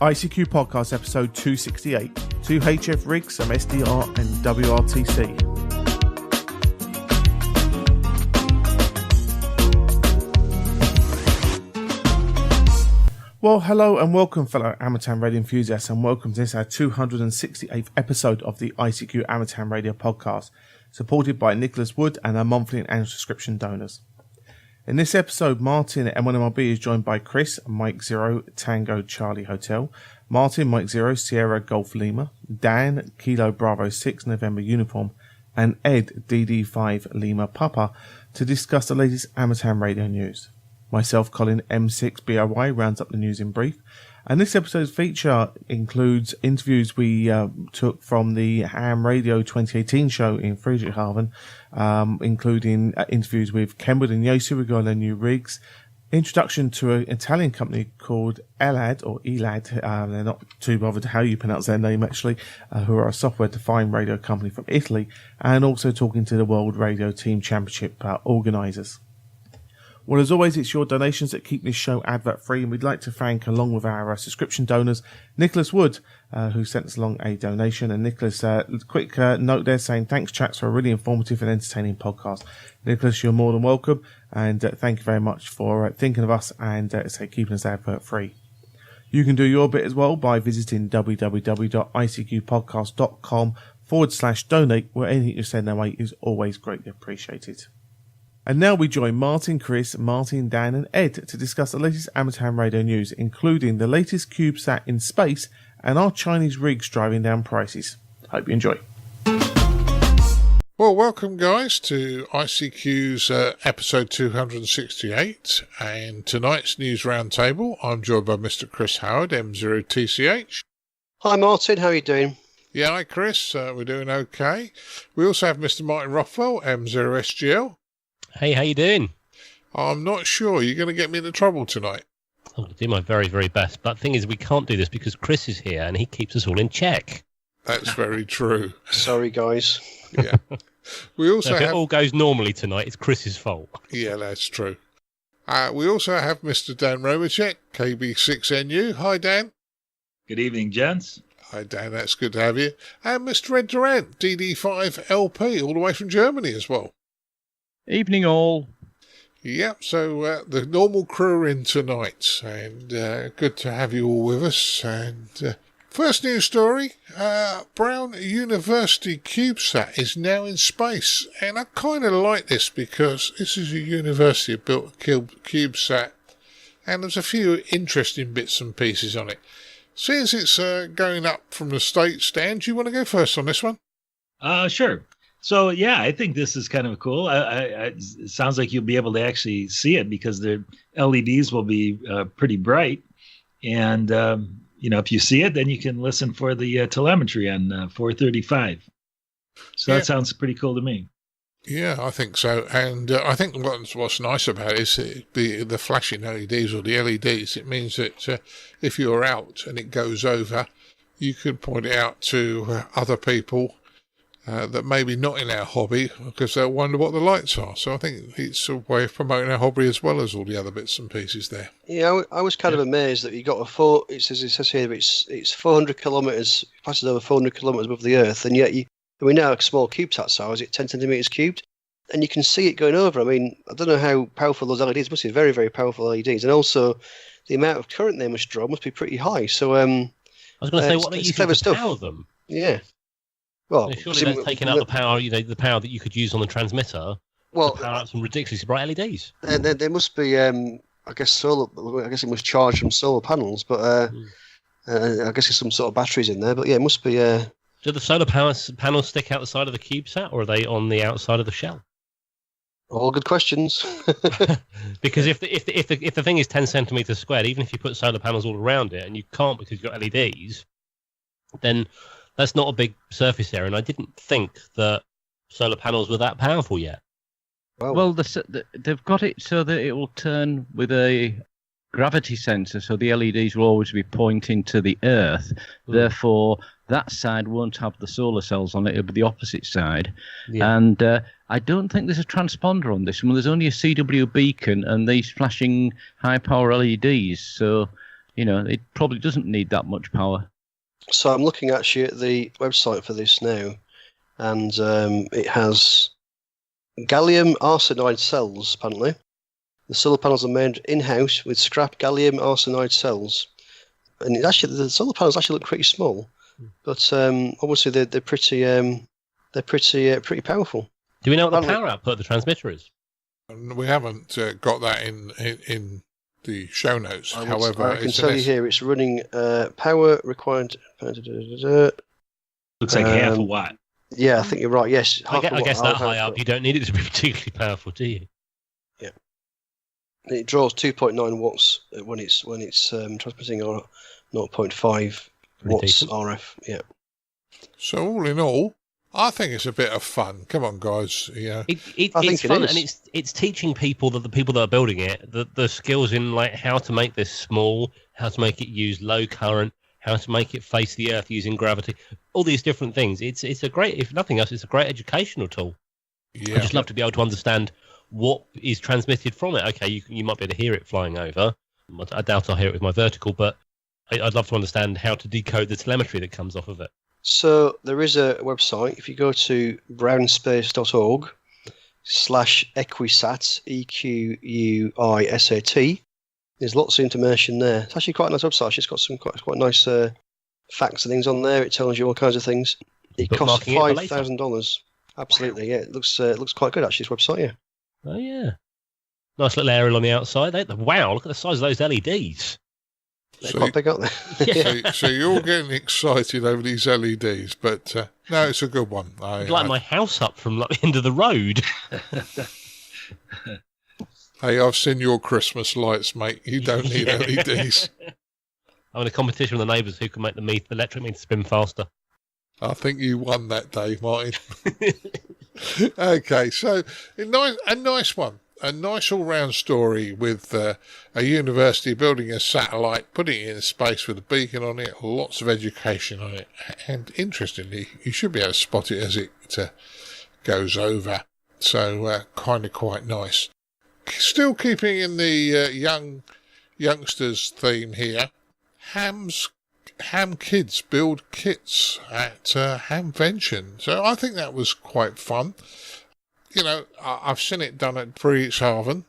ICQ Podcast Episode 268, 2 HF rigs, some SDR and WRTC. Well, hello and welcome, fellow Amateur Radio enthusiasts, and welcome to this, our 268th episode of the ICQ Amateur Radio Podcast, supported by Nicholas Wood and our monthly and annual subscription donors. In this episode, Martin at M1MRB is joined by Chris, Mike 0, Tango Charlie Hotel, Martin, Mike 0, Sierra Golf Lima, Dan, Kilo Bravo 6 November Uniform, and Ed, DD5 Lima Papa, to discuss the latest amateur radio news. Myself, Colin M6BOY, rounds up the news in brief. And this episode's feature includes interviews we took from the Ham Radio 2018 show in Friedrichshafen, including interviews with Kenwood and Yaesu regarding their new rigs, introduction to an Italian company called ELAD, or ELAD, they're not too bothered how you pronounce their name actually, who are a software-defined radio company from Italy, and also talking to the World Radio Team Championship organisers. Well, as always, it's your donations that keep this show advert-free, and we'd like to thank, along with our subscription donors, Nicholas Wood, who sent us along a donation. And Nicholas, quick note there saying, thanks, chaps, for a really informative and entertaining podcast. Nicholas, you're more than welcome, and thank you very much for thinking of us and keeping us advert-free. You can do your bit as well by visiting www.icqpodcast.com/donate, where anything you send their way is always greatly appreciated. And now we join Martin, Chris, Martin, Dan and Ed to discuss the latest amateur radio news, including the latest CubeSat in space and our Chinese rigs driving down prices. Hope you enjoy. Well, welcome guys to ICQ's episode 268 and tonight's news roundtable. I'm joined by Mr. Chris Howard M0TCH. Hi Martin, how are you doing? Yeah, hi Chris, we're doing okay. We also have Mr. Martin Rothwell M0SGL. Hey, how you doing? I'm not sure. You're going to get me into trouble tonight. I'm going to do my very, very best. But the thing is, we can't do this because Chris is here and he keeps us all in check. That's very true. Sorry, guys. Yeah. We also if it all goes normally tonight, it's Chris's fault. Yeah, that's true. We also have Mr. Dan Romanchik, KB6NU. Hi, Dan. Good evening, gents. Hi, Dan. That's good to have you. And Mr. Ed Durrant, DD5LP, all the way from Germany as well. Evening all. Yep, so the normal crew are in tonight, and good to have you all with us. And first news story, Brown University CubeSat is now in space. And I kind of like this because this is a university that built a CubeSat, and there's a few interesting bits and pieces on it. Since it's going up from the States, Dan, do you want to go first on this one? Sure. So, yeah, I think this is kind of cool. It sounds like you'll be able to actually see it because the LEDs will be pretty bright. And, if you see it, then you can listen for the telemetry on 435. So that sounds pretty cool to me. Yeah, I think so. And I think what's nice about it is the flashing LEDs or the LEDs. It means that if you're out and it goes over, you can point it out to other people that maybe not in our hobby because they'll wonder what the lights are. So I think it's a way of promoting our hobby as well as all the other bits and pieces there. Yeah, I was kind of amazed that you got it says here it's 400 kilometres, passes over 400 kilometres above the Earth, and yet we know a small CubeSat size, it's 10 centimetres cubed, and you can see it going over. I mean, I don't know how powerful those LEDs must be, very, very powerful LEDs, and also the amount of current they must draw must be pretty high. So I was going to say, what are you using to power them? Yeah. Well, surely that's taking out the power, the power that you could use on the transmitter. Well, to power up some ridiculously bright LEDs. There must be, I guess, solar. I guess it must charge from solar panels, but I guess there's some sort of batteries in there. But yeah, it must be. Do the solar panels stick out the side of the CubeSat, or are they on the outside of the shell? All good questions. Because if the thing is 10 centimeters squared, even if you put solar panels all around it, and you can't because you've got LEDs, then that's not a big surface area, and I didn't think that solar panels were that powerful yet. Well, they've got it so that it will turn with a gravity sensor, so the LEDs will always be pointing to the Earth. Therefore, that side won't have the solar cells on it, it'll be the opposite side. Yeah. And I don't think there's a transponder on this one. There's only a CW beacon and these flashing high-power LEDs, so it probably doesn't need that much power. So I'm looking actually at the website for this now, and it has gallium arsenide cells, apparently. The solar panels are made in-house with scrap gallium arsenide cells. And the solar panels actually look pretty small, but obviously they're pretty powerful. Do we know what the power output of the transmitter is? We haven't got that in the show notes. However, I can tell you here it's running power required. Looks like half a watt. Yeah, I think you're right. Yes, I guess that high up, you don't need it to be particularly powerful, do you? Yeah, it draws 2.9 watts when it's transmitting on 0.5 watts decent. RF. Yeah. So all in all, I think it's a bit of fun. Come on, guys. Yeah, it's fun, and it's teaching people that the people that are building it the skills in like how to make this small, how to make it use low current, how to make it face the earth using gravity, all these different things. It's a great, if nothing else, it's a great educational tool. yeah. I just love to be able to understand what is transmitted from it. Okay, you might be able to hear it flying over. I doubt I'll hear it with my vertical, but I'd love to understand how to decode the telemetry that comes off of it. So there is a website. If you go to brownspace.org/equisat, EQUISAT, there's lots of information there. It's actually quite a nice website. It's got some quite nice facts and things on there. It tells you all kinds of things. It costs $5,000. Absolutely, wow. Yeah. It looks quite good actually. This website, yeah. Oh yeah, nice little aerial on the outside. Wow, look at the size of those LEDs. They're quite big, aren't they? So you're all getting excited over these LEDs, but no, it's a good one. Like my house up from the end of the road. Hey, I've seen your Christmas lights, mate. You don't need LEDs. I'm in a competition with the neighbours who can make the electric meter spin faster. I think you won that day, Martin. Okay, so a nice one. A nice all-round story with a university building a satellite, putting it in space with a beacon on it, lots of education on it. And interestingly, you should be able to spot it as it goes over. So kind of quite nice. Still keeping in the youngsters theme here, Ham kids build kits at Hamvention. So I think that was quite fun. I've seen it done at Friedrichshafen,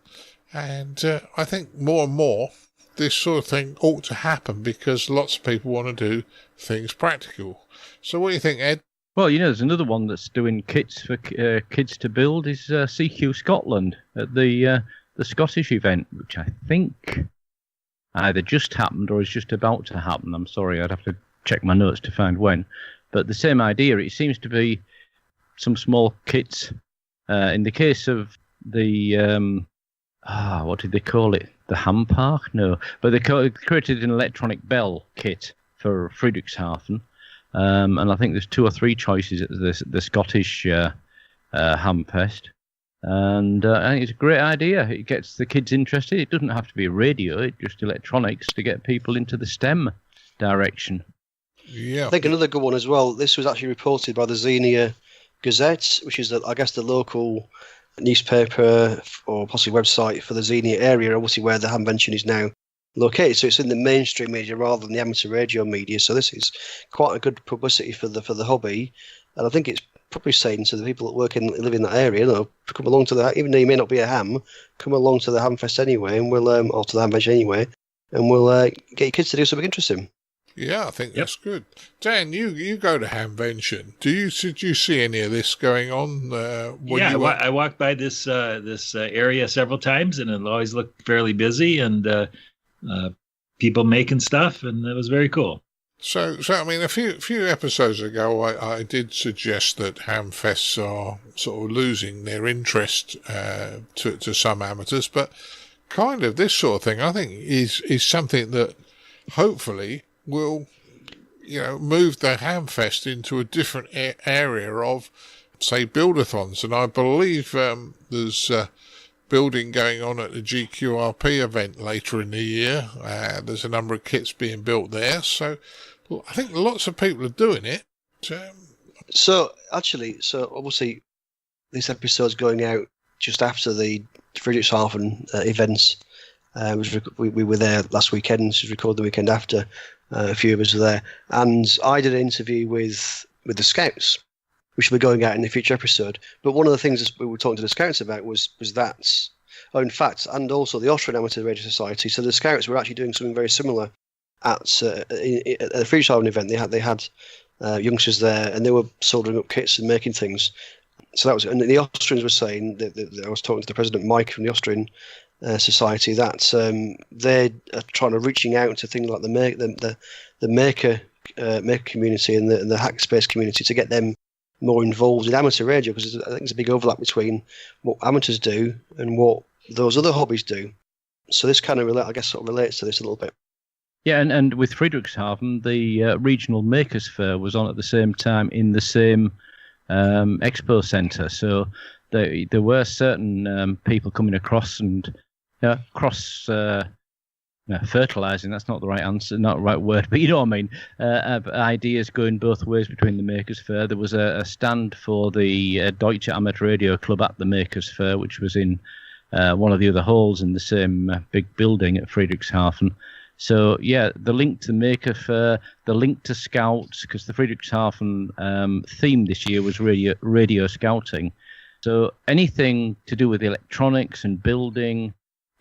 and I think more and more this sort of thing ought to happen because lots of people want to do things practical. So what do you think, Ed? Well, there's another one that's doing kits for kids to build is CQ Scotland at the Scottish event, which I think either just happened or is just about to happen. I'm sorry, I'd have to check my notes to find when. But the same idea, it seems to be some small kits. In the case of the, what did they call it? The Ham Park? No. But they created an electronic bell kit for Friedrichshafen. And I think there's 2 or 3 choices at the Scottish Hamfest. And I think it's a great idea. It gets the kids interested. It doesn't have to be a radio, it's just electronics to get people into the STEM direction. Yeah. I think another good one as well, this was actually reported by the Xenia Gazette, which is, I guess, the local newspaper or possibly website for the Xenia area, obviously where the Hamvention is now located. So it's in the mainstream media rather than the amateur radio media. So this is quite a good publicity for the hobby. And I think it's probably saying to the people that live in that area, come along to that, even though you may not be a ham, come along to the Hamfest anyway, and we'll, or to the Hamvention anyway, and we'll get your kids to do something interesting. Yeah, I think that's good. Dan, you go to Hamvention. Did you see any of this going on? I walked by this area several times, and it always looked fairly busy, and people making stuff, and it was very cool. So I mean, a few episodes ago, I did suggest that Hamfests are sort of losing their interest to some amateurs, but kind of this sort of thing, I think, is something that hopefully will, move the Hamfest into a different area of, say, buildathons. And I believe there's building going on at the GQRP event later in the year. There's a number of kits being built there. So I think lots of people are doing it. So obviously this episode's going out just after the Friedrichshafen events. We were there last weekend. She recorded the weekend after. A few of us were there, and I did an interview with the Scouts, which will be going out in the future episode. But one of the things we were talking to the Scouts about was that, in fact, and also the Austrian Amateur Radio Society. So the Scouts were actually doing something very similar at the Friedrichshafen event. They had youngsters there, and they were soldering up kits and making things. So that was, and the Austrians were saying that I was talking to the president Mike from the Austrian society that they're trying to reaching out to things like the maker community and the hackspace community to get them more involved in amateur radio, because I think there's a big overlap between what amateurs do and what those other hobbies do. So this kind of relates to this a little bit. Yeah, and with Friedrichshafen, the regional makers fair was on at the same time in the same expo centre. So there were certain people coming across and fertilizing. That's not the right answer, not the right word, but you know what I mean. Ideas going both ways between the makers fair. There was a stand for the Deutsche Amateur Radio Club at the makers fair, which was in one of the other halls in the same big building at Friedrichshafen. So, yeah, the link to the Maker Fair, the link to Scouts, because the Friedrichshafen theme this year was radio scouting. So anything to do with electronics and building,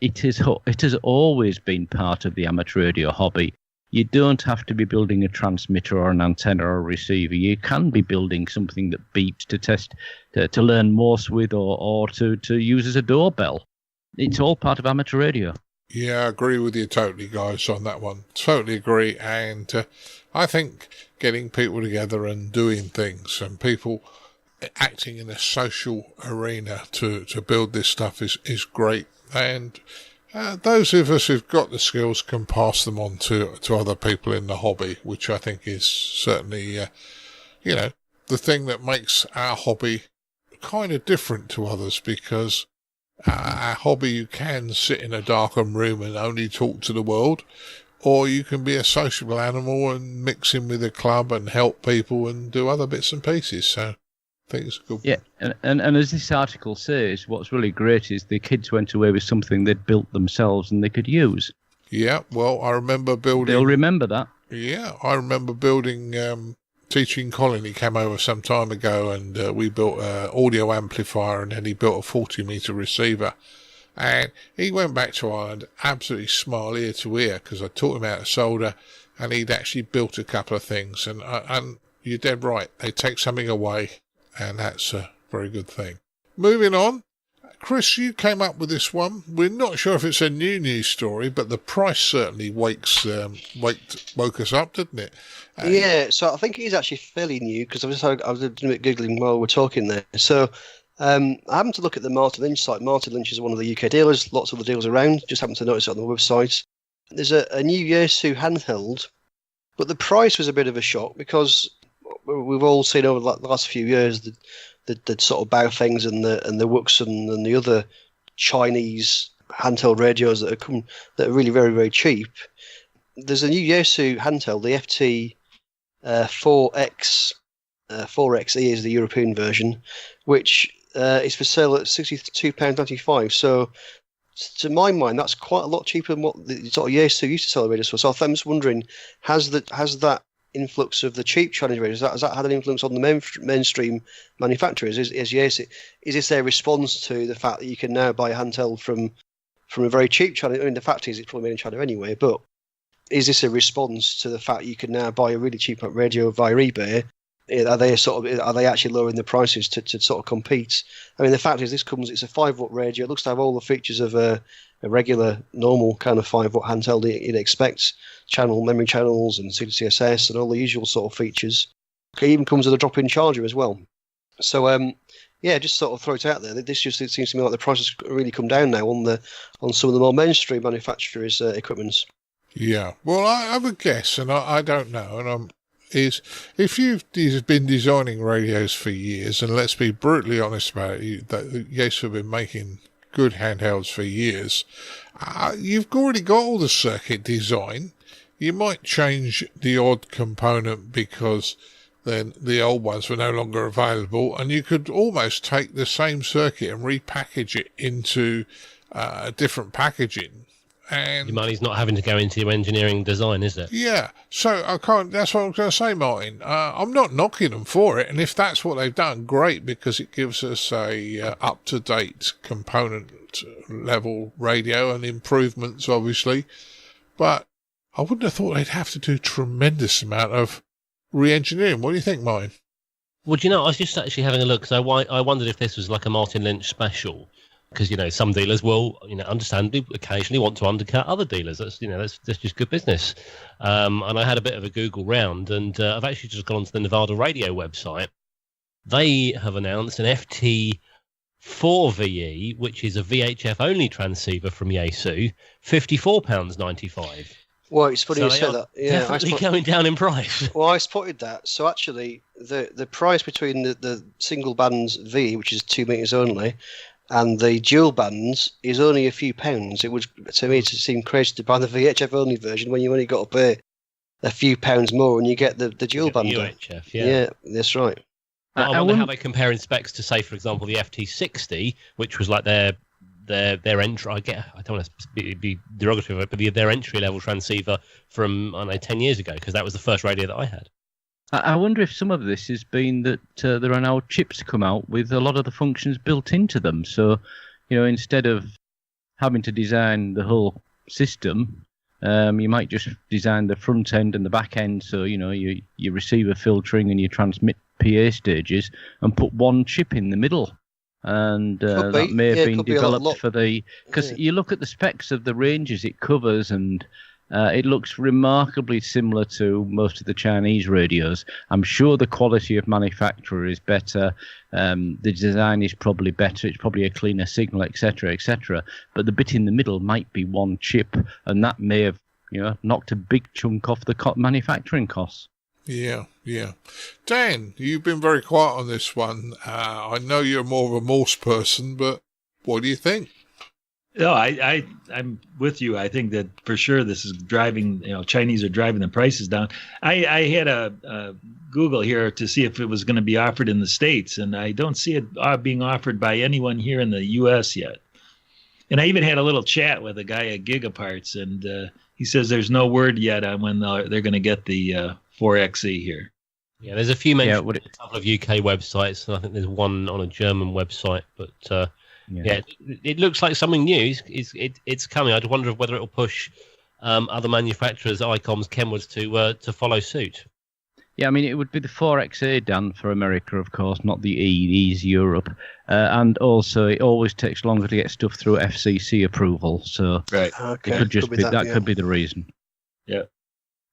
it has always been part of the amateur radio hobby. You don't have to be building a transmitter or an antenna or a receiver. You can be building something that beeps to test, to learn Morse with or to use as a doorbell. It's all part of amateur radio. Yeah, I agree with you totally, guys, on that one. Totally agree. And I think getting people together and doing things and people acting in a social arena to build this stuff is great. And those of us who've got the skills can pass them on to other people in the hobby, which I think is certainly, the thing that makes our hobby kind of different to others, because our hobby, you can sit in a darkened room and only talk to the world, or you can be a sociable animal and mix in with a club and help people and do other bits and pieces. So I think it's a good. Yeah, and as this article says, what's really great is the kids went away with something they'd built themselves and they could use. Yeah, well, I remember building. They'll remember that. Yeah, I remember building. Teaching Colin, he came over some time ago, and we built an audio amplifier, and then he built a 40-metre receiver. And he went back to Ireland absolutely smile ear to ear, because I taught him how to solder, and he'd actually built a couple of things. And you're dead right, they take something away, and that's a very good thing. Moving on, Chris, you came up with this one. We're not sure if it's a new news story, but the price certainly woke us up, didn't it? Yeah, so I think it is actually fairly new, because I was doing a bit Googling while we're talking there. So I happened to look at the Martin Lynch site. Martin Lynch is one of the UK dealers, lots of the dealers around. Just happened to notice it on the website. There's a new Yaesu handheld, but the price was a bit of a shock, because we've all seen over the last few years the sort of Baofengs and the Wuxen and the other Chinese handheld radios that are really very, very cheap. There's a new Yaesu handheld, the FT 4X. 4XE is the European version, which is for sale at £62.95. So, to my mind, that's quite a lot cheaper than what the sort of Yaesu used to sell radios for. So I'm just wondering, has that influx of the cheap Chinese radios, has that had an influence on the mainstream manufacturers? Is this their response to the fact that you can now buy a handheld from a very cheap China? I mean, the fact is it's probably made in China anyway, but is this a response to the fact you can now buy a really cheap radio via eBay? Are they actually lowering the prices to sort of compete? I mean, the fact is it's a 5-watt radio. It looks to have all the features of a regular, normal kind of 5-watt handheld you'd expect. Memory channels and CSS and all the usual sort of features. It even comes with a drop-in charger as well. So, just sort of throw it out there. It seems to me like the prices really come down now on some of the more mainstream manufacturers' equipments. Yeah, well, I would guess, and I don't know, is if you've been designing radios for years, and let's be brutally honest about it, Yaesu have been making good handhelds for years, you've already got all the circuit design. You might change the odd component because then the old ones were no longer available, and you could almost take the same circuit and repackage it into different packaging And your money's not having to go into your engineering design, is it? yeah, so I can't. That's what I was going to say, Martin. I'm not knocking them for it, and if that's what they've done, great, because it gives us a up-to-date component level radio and improvements, obviously. But I wouldn't have thought they'd have to do a tremendous amount of re-engineering. What do you think, Martin? Well, do you know, I was just actually having a look, because I wondered if this was like a Martin Lynch special. Because, you know, some dealers will, you know, understandably occasionally want to undercut other dealers. That's, you know, that's just good business. And I had a bit of a Google round, and I've actually just gone onto the Nevada Radio website. They have announced an FT4VE, which is a VHF-only transceiver from Yaesu, £54.95. Well, it's funny So you they said are that. Yeah, definitely going down in price. Well, I spotted that. So actually, the price between the single bands V, which is 2 meters only, and the dual bands is only a few pounds. It would, to me, it seemed crazy to buy the VHF only version when you only got to pay a few pounds more and you get the dual band. UHF, yeah, that's right. Well, I wonder how they compare in specs to, say, for example, the FT60, which was like their entry. I don't want to be derogatory of it, but their entry level transceiver from, I don't know, 10 years ago, because that was the first radio that I had. I wonder if some of this has been that there are now chips come out with a lot of the functions built into them. So, you know, instead of having to design the whole system, you might just design the front end and the back end. So, you know, your receiver filtering and your transmit PA stages, and put one chip in the middle. And that may have been developed for the... Because you look at the specs of the ranges it covers, and it looks remarkably similar to most of the Chinese radios. I'm sure the quality of manufacturer is better. The design is probably better. It's probably a cleaner signal, etc., etc. But the bit in the middle might be one chip, and that may have, you know, knocked a big chunk off the manufacturing costs. Yeah. Dan, you've been very quiet on this one. I know you're more of a Morse person, but what do you think? No, I'm with you. I think that for sure this is driving, you know, Chinese are driving the prices down. I had a Google here to see if it was going to be offered in the States, and I don't see it being offered by anyone here in the U.S. yet. And I even had a little chat with a guy at Gigaparts, and he says there's no word yet on when they're going to get the 4XE here. Yeah, there's a few mentioned on a couple of UK websites, and I think there's one on a German website, but... Yeah, it looks like something new. It's coming. I wonder whether it'll push other manufacturers, ICOMs, Kenwoods, to follow suit. Yeah, I mean, it would be the 4XA, Dan, for America, of course, not the E. E's Europe. And also, it always takes longer to get stuff through FCC approval. So right. It could just be that could be the reason. Yeah.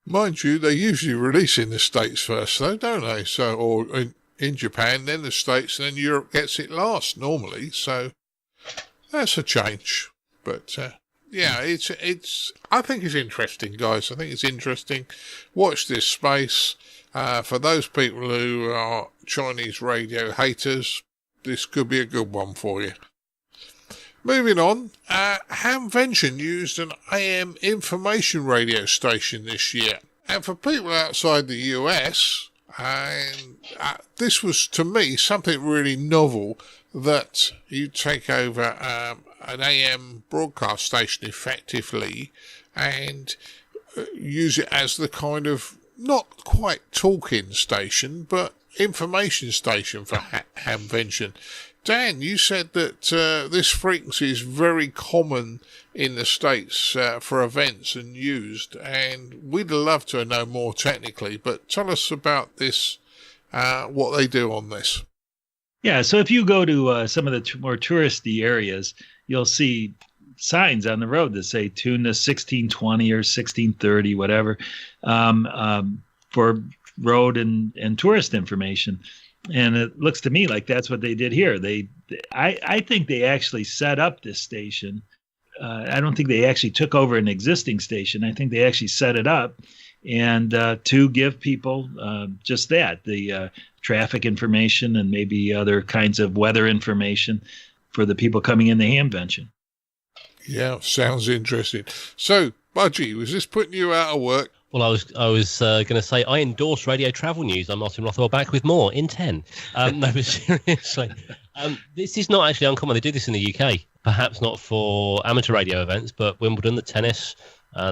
Mind you, they usually release in the States first, though, don't they? So, or in Japan, then the States, and then Europe gets it last normally. So that's a change. But yeah, it's. I think it's interesting, guys. I think it's interesting. Watch this space. For those people who are Chinese radio haters, this could be a good one for you. Moving on, Hamvention used an AM information radio station this year. And for people outside the US, this was, to me, something really novel, that you take over an AM broadcast station effectively and use it as the kind of, not quite talking station, but information station for Hamvention. Dan, you said that this frequency is very common in the States for events and used, and we'd love to know more technically, but tell us about this, what they do on this. Yeah, so if you go to some of the more touristy areas, you'll see signs on the road that say tune to 1620 or 1630, whatever, for road and tourist information. And it looks to me like that's what they did here. I think they actually set up this station. I don't think they actually took over an existing station. I think they actually set it up and to give people just that, the traffic information and maybe other kinds of weather information for the people coming in the Hamvention. Yeah, sounds interesting. So, Budgie, was this putting you out of work? Well, I was going to say I endorse Radio Travel News. I'm Martin Rothwell, back with more in 10. No, but seriously, this is not actually uncommon. They do this in the UK. perhaps not for amateur radio events, but Wimbledon, the tennis,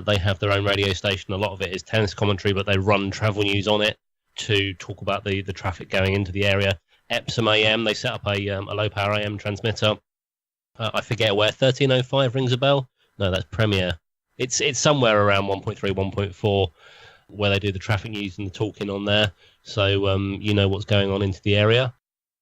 they have their own radio station. A lot of it is tennis commentary, but they run travel news on it to talk about the traffic going into the area. Epsom AM, they set up a low-power AM transmitter. I forget where, 1305 rings a bell? No, that's Premier. It's somewhere around 1.3, 1.4, where they do the traffic news and the talking on there. So you know what's going on into the area.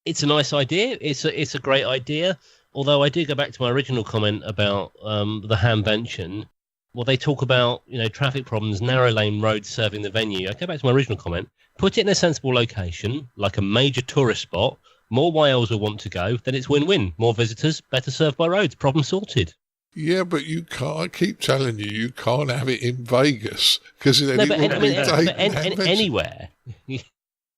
It's a nice idea. It's a great idea. Although I do go back to my original comment about the Hamvention. Well, they talk about, traffic problems, narrow lane roads serving the venue. I go back to my original comment. Put it in a sensible location, like a major tourist spot. More Wales will want to go. Then it's win-win. More visitors, better served by roads. Problem sorted. Yeah, but you can't. I keep telling you can't have it in Vegas because anywhere.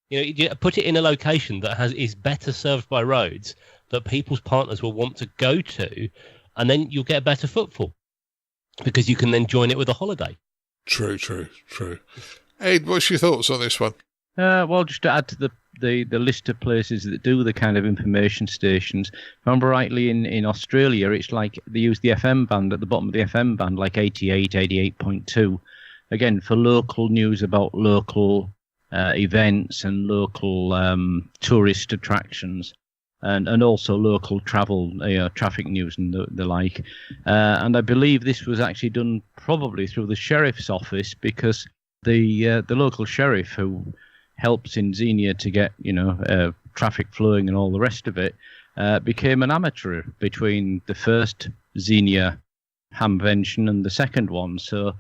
You put it in a location that is better served by roads that people's partners will want to go to, and then you'll get a better footfall because you can then join it with a holiday. True. Ed, what's your thoughts on this one? Well, just to add to the list of places that do the kind of information stations, if I remember rightly, in Australia, it's like they use the FM band at the bottom of the FM band, like 88, 88.2, again, for local news about local events and local tourist attractions. And also local travel, traffic news and the like. And I believe this was actually done probably through the sheriff's office because the local sheriff who helps in Xenia to get traffic flowing and all the rest of it became an amateur between the first Xenia Hamvention and the second one. So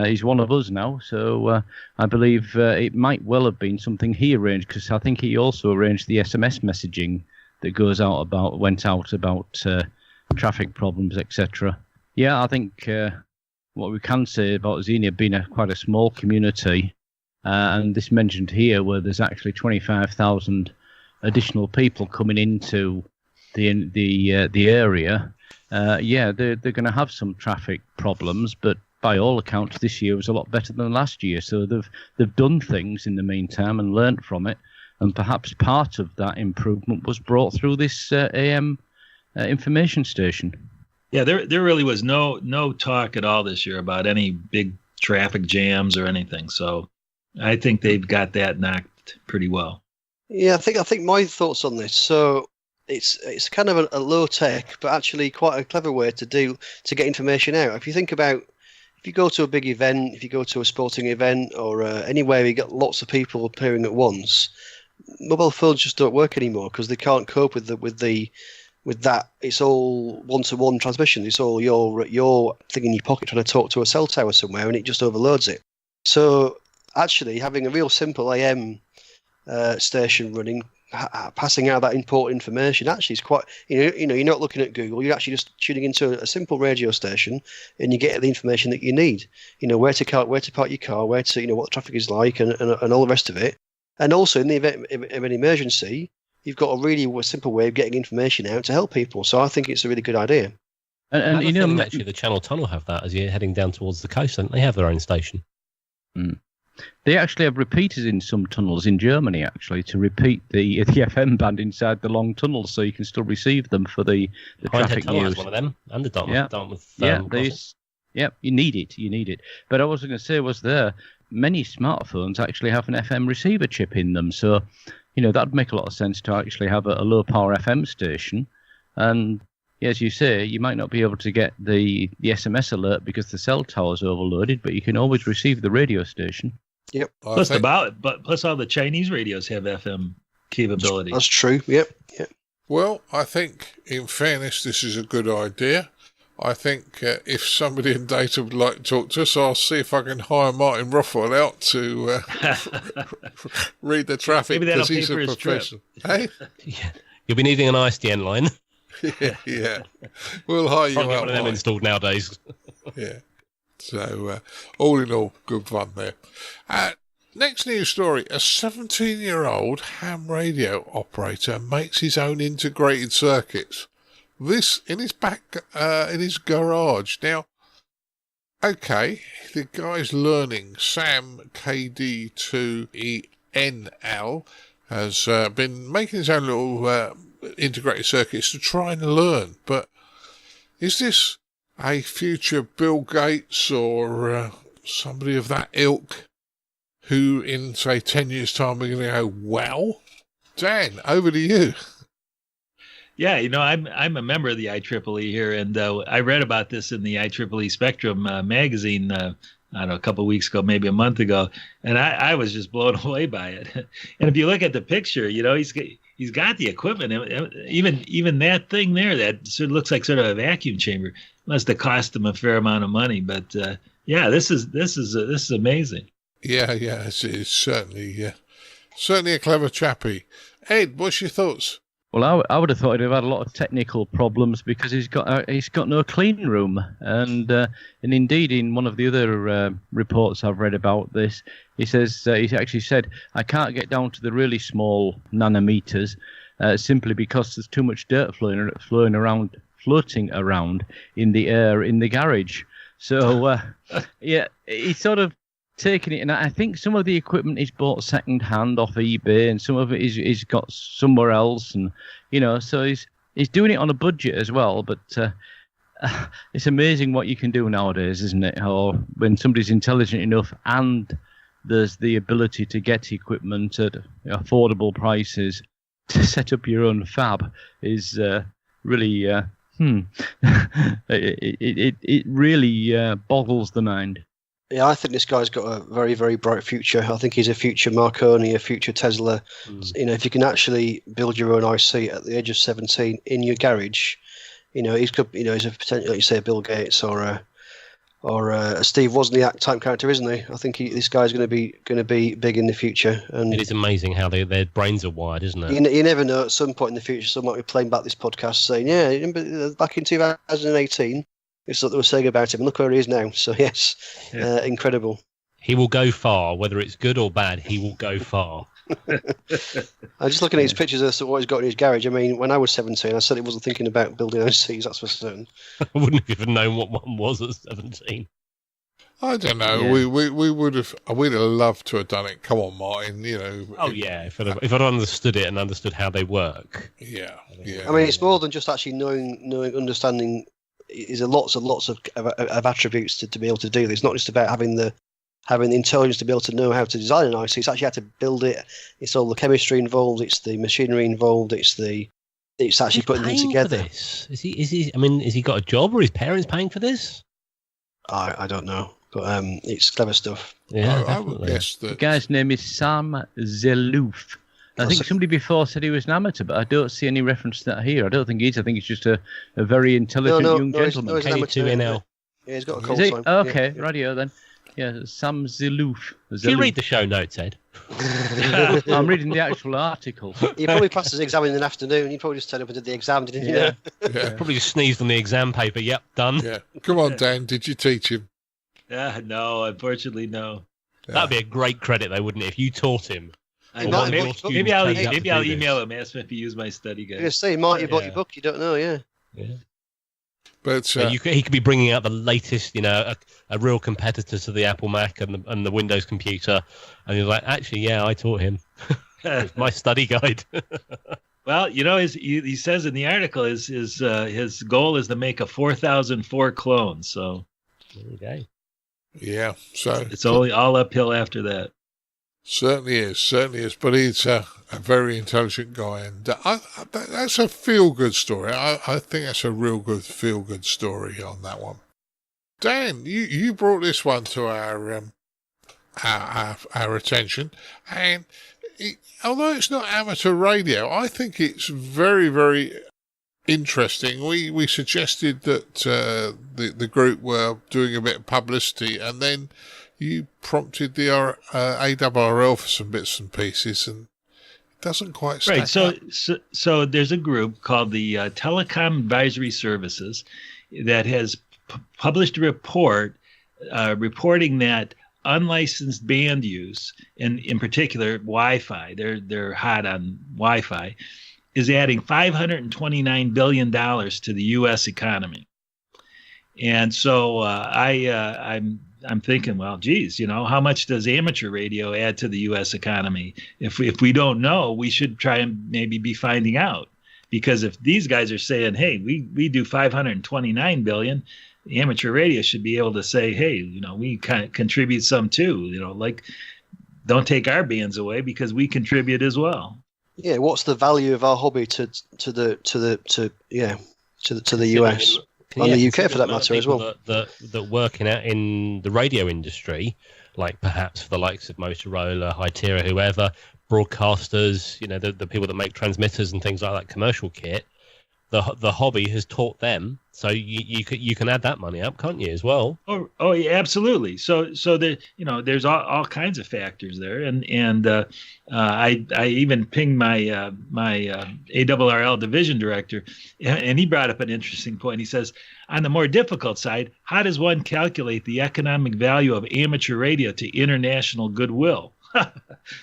he's one of us now. So I believe it might well have been something he arranged because I think he also arranged the SMS messaging that went out about traffic problems, etc. Yeah, I think what we can say about Xenia being quite a small community, and this mentioned here where there's actually 25,000 additional people coming into the area. They're going to have some traffic problems, but by all accounts, this year was a lot better than last year. So they've done things in the meantime and learnt from it. And perhaps part of that improvement was brought through this AM information station. Yeah, there really was no talk at all this year about any big traffic jams or anything. So I think they've got that knocked pretty well. Yeah, I think my thoughts on this. So it's kind of a low tech, but actually quite a clever way to get information out. If you think about, if you go to a big event, if you go to a sporting event or anywhere you get lots of people appearing at once, mobile phones just don't work anymore because they can't cope with that. It's all one-to-one transmission. It's all your thing in your pocket trying to talk to a cell tower somewhere, and it just overloads it. So actually, having a real simple AM station running, passing out that important information, actually is quite. You're not looking at Google. You're actually just tuning into a simple radio station, and you get the information that you need. Where to park your car, where to what the traffic is like, and all the rest of it. And also, in the event of an emergency, you've got a really simple way of getting information out to help people. So I think it's a really good idea. And actually, the Channel Tunnel have that as you're heading down towards the coast. They have their own station. Mm. They actually have repeaters in some tunnels in Germany, actually, to repeat the FM band inside the long tunnels, so you can still receive them for the traffic news. Has one of them, and the Dartmouth. You need it. But I was going to say many smartphones actually have an FM receiver chip in them, so that'd make a lot of sense to actually have a low power FM station. And as you say, you might not be able to get the SMS alert because the cell tower's overloaded, but you can always receive the radio station. Yep. Plus all the Chinese radios have FM capability. That's true. Yep. Well, I think, in fairness, this is a good idea. I think if somebody in data would like to talk to us, I'll see if I can hire Martin Rothwell out to read the traffic because he's a professional. Hey? Yeah. You'll be needing an ISDN line. Yeah. We'll hire you out. One of them installed nowadays. Yeah. So, all in all, good fun there. Next news story. A 17-year-old ham radio operator makes his own integrated circuits. This in his in his garage. Now, okay, the guy's learning. Sam KD2ENL has been making his own little integrated circuits to try and learn. But Is this a future Bill Gates or somebody of that ilk who in, say, 10 years' time are going to go, well? Dan, over to you. Yeah, I'm a member of the IEEE here, and I read about this in the IEEE Spectrum magazine, I don't know, a couple of weeks ago, maybe a month ago, and I was just blown away by it. And if you look at the picture, he's got the equipment, even that thing there, that sort of looks like sort of a vacuum chamber, must have cost him a fair amount of money. But yeah, this is amazing. Yeah, it's certainly a clever chappie. Ed, what's your thoughts? Well, I would have thought he'd have had a lot of technical problems because he's got no clean room, and indeed in one of the other reports I've read about this, he actually said I can't get down to the really small nanometers simply because there's too much dirt floating around in the air in the garage. So yeah, he's sort of taking it, and I think some of the equipment is bought second hand off eBay, and some of it is got somewhere else, and so he's doing it on a budget as well. But it's amazing what you can do nowadays, isn't it? Or when somebody's intelligent enough and there's the ability to get equipment at affordable prices to set up your own fab is really it really boggles the mind. Yeah, I think this guy's got a very, very bright future. I think he's a future Marconi, a future Tesla. If you can actually build your own IC at the age of 17 in your garage, he's a potential, like you say, a Bill Gates or a Steve Wozniak type character, isn't he? I think this guy's going to be big in the future. And it is amazing how their brains are wired, isn't it? You never know. At some point in the future, someone might be playing back this podcast saying, "Yeah, remember back in 2018." It's what they were saying about him. Look where he is now. So, yes, incredible. He will go far. Whether it's good or bad, he will go far. I'm just looking at his pictures as to what he's got in his garage. I mean, when I was 17, I certainly wasn't thinking about building OCs, that's for certain. I wouldn't have even known what one was at 17. I don't know. Yeah. We'd have loved to have done it. Come on, Martin. Oh yeah, if I'd understood it and understood how they work. Yeah. I mean, it's more than just actually knowing, understanding. Is lots and lots of attributes to be able to do this. It's not just about having the intelligence to be able to know how to design an IC. It's actually how to build it. It's all the chemistry involved. It's the machinery involved. It's actually putting them together. Is he? I mean, has he got a job or his parents paying for this? I don't know, but it's clever stuff. Yeah, I would guess that. The guy's name is Sam Zelouf. I think somebody before said he was an amateur, but I don't see any reference to that here. I don't think he is. I think he's just a very intelligent young gentleman. He's K2NL. Yeah, he's got a call sign. Okay, yeah. Radio then. Yeah, Sam Zelouf. Do you read the show notes, Ed? I'm reading the actual article. You probably passed his exam in the afternoon. You probably just turned up and did the exam, didn't you? Yeah. Probably just sneezed on the exam paper. Yep, done. Yeah. Come on, Dan. Did you teach him? No, unfortunately, no. Yeah. That'd be a great credit, though, wouldn't it? If you taught him. Maybe I'll email him, ask him if he used my study guide. I was going to say, Mark, you bought your book. You don't know, yeah. But he could be bringing out the latest, a real competitor to the Apple Mac and the Windows computer, and you're like, actually, yeah, I taught him. It's my study guide. Well, he says in the article his goal is to make a 4004 clone. So there you go. Yeah, so it's all uphill after that. Certainly is. But he's a very intelligent guy, and that's a feel-good story. I think that's a real good feel-good story on that one. Dan, you brought this one to our attention, and although it's not amateur radio, I think it's very, very interesting. We suggested that the group were doing a bit of publicity, and then you prompted the ARRL for some bits and pieces, and it doesn't quite stack up. So there's a group called the Telecom Advisory Services that has published a report reporting that unlicensed band use, and in particular Wi-Fi, they're hot on Wi-Fi, is adding $529 billion to the U.S. economy. And so I'm thinking, well, geez, how much does amateur radio add to the U.S. economy? If we don't know, we should try and maybe be finding out. Because if these guys are saying, hey, we do 529 billion, amateur radio should be able to say, hey, we kind of contribute some too, like don't take our bands away because we contribute as well. Yeah, what's the value of our hobby to the US and the UK for that matter as well? That working out in the radio industry, like perhaps for the likes of Motorola, Hytera, whoever, broadcasters, the people that make transmitters and things like that, commercial kit, the hobby has taught them. So you can add that money up, can't you, as well? Oh yeah, absolutely. So there's all kinds of factors there, and I even pinged my ARRL division director, and he brought up an interesting point. He says, on the more difficult side, how does one calculate the economic value of amateur radio to international goodwill?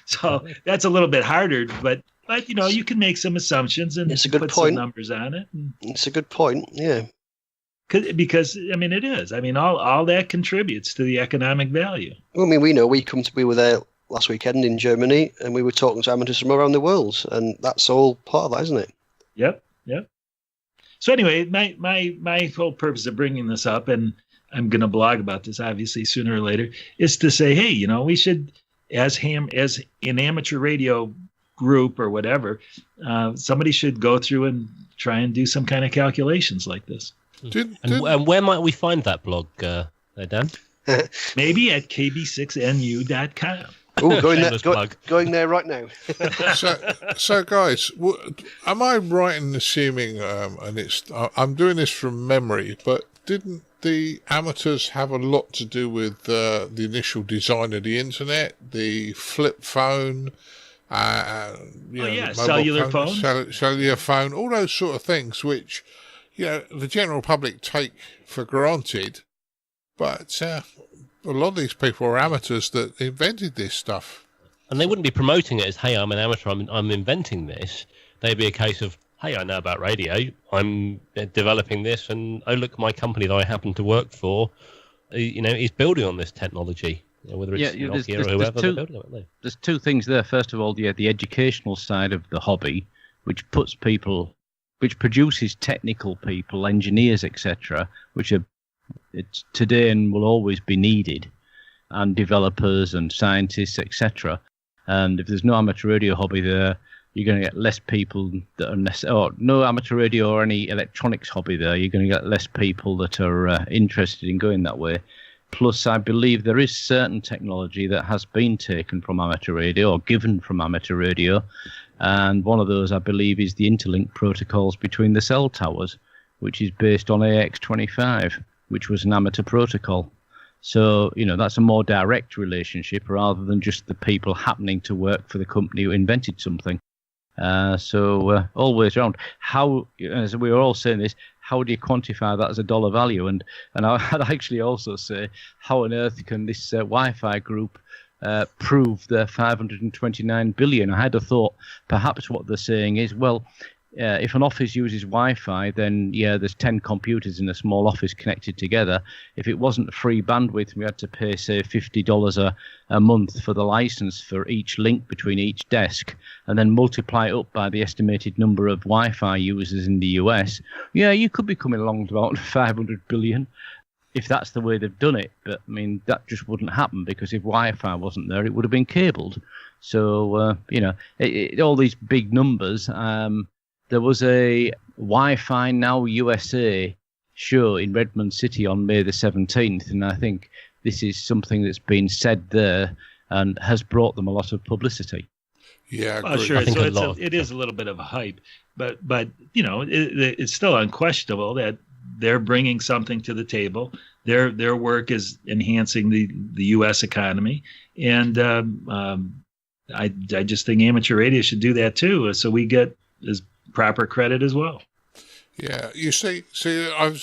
So that's a little bit harder, but you can make some assumptions and it's a good put point. some numbers on it. It's a good point, yeah. Because it is. All that contributes to the economic value. Well, we know we were there last weekend in Germany, and we were talking to amateurs from around the world, and that's all part of that, isn't it? Yep. So anyway, my whole purpose of bringing this up, and I'm going to blog about this obviously sooner or later, is to say, hey, we should, as an amateur radio group or whatever, somebody should go through and try and do some kind of calculations like this. And where might we find that blog, there, Dan? Maybe at kb6nu.com. Oh, going there right now. So guys, am I right in assuming, and I'm doing this from memory, but didn't the amateurs have a lot to do with the initial design of the internet, the flip phone, cellular phone, all those sort of things, which the general public take for granted, but a lot of these people are amateurs that invented this stuff. And they wouldn't be promoting it as, hey, I'm an amateur, I'm inventing this. They'd be a case of, hey, I know about radio, I'm developing this, and oh, look, my company that I happen to work for, is building on this technology. Whether it's Nokia or whoever, they're building it, aren't they? There's two things there. First of all, the educational side of the hobby, which produces technical people, engineers, etc., which are today and will always be needed, and developers and scientists, etc. And if there's no amateur radio hobby there, you're going to get less people that are no amateur radio or any electronics hobby there. You're going to get less people that are interested in going that way. Plus, I believe there is certain technology that has been taken from amateur radio or given from amateur radio. And one of those, I believe, is the interlink protocols between the cell towers, which is based on AX25, which was an amateur protocol. So, that's a more direct relationship rather than just the people happening to work for the company who invented something. So always around. How, as we were all saying this, how do you quantify that as a dollar value? And I'd actually also say, how on earth can this Wi-Fi group prove their 529 billion? I had a thought perhaps what they're saying is, well, if an office uses Wi-Fi, then there's 10 computers in a small office connected together. If it wasn't free bandwidth, we had to pay, say, $50 a month for the license for each link between each desk, and then multiply it up by the estimated number of Wi-Fi users in the US. You could be coming along to about 500 billion if that's the way they've done it. But, that just wouldn't happen, because if Wi-Fi wasn't there, it would have been cabled. So, all these big numbers. There was a Wi-Fi Now USA show in Redmond City on May the 17th, and I think this is something that's been said there and has brought them a lot of publicity. Yeah, sure. It is a little bit of a hype, but it's still unquestionable that they're bringing something to the table. Their work is enhancing the U.S. economy, and I just think amateur radio should do that too, so we get as proper credit as well. Yeah, you see,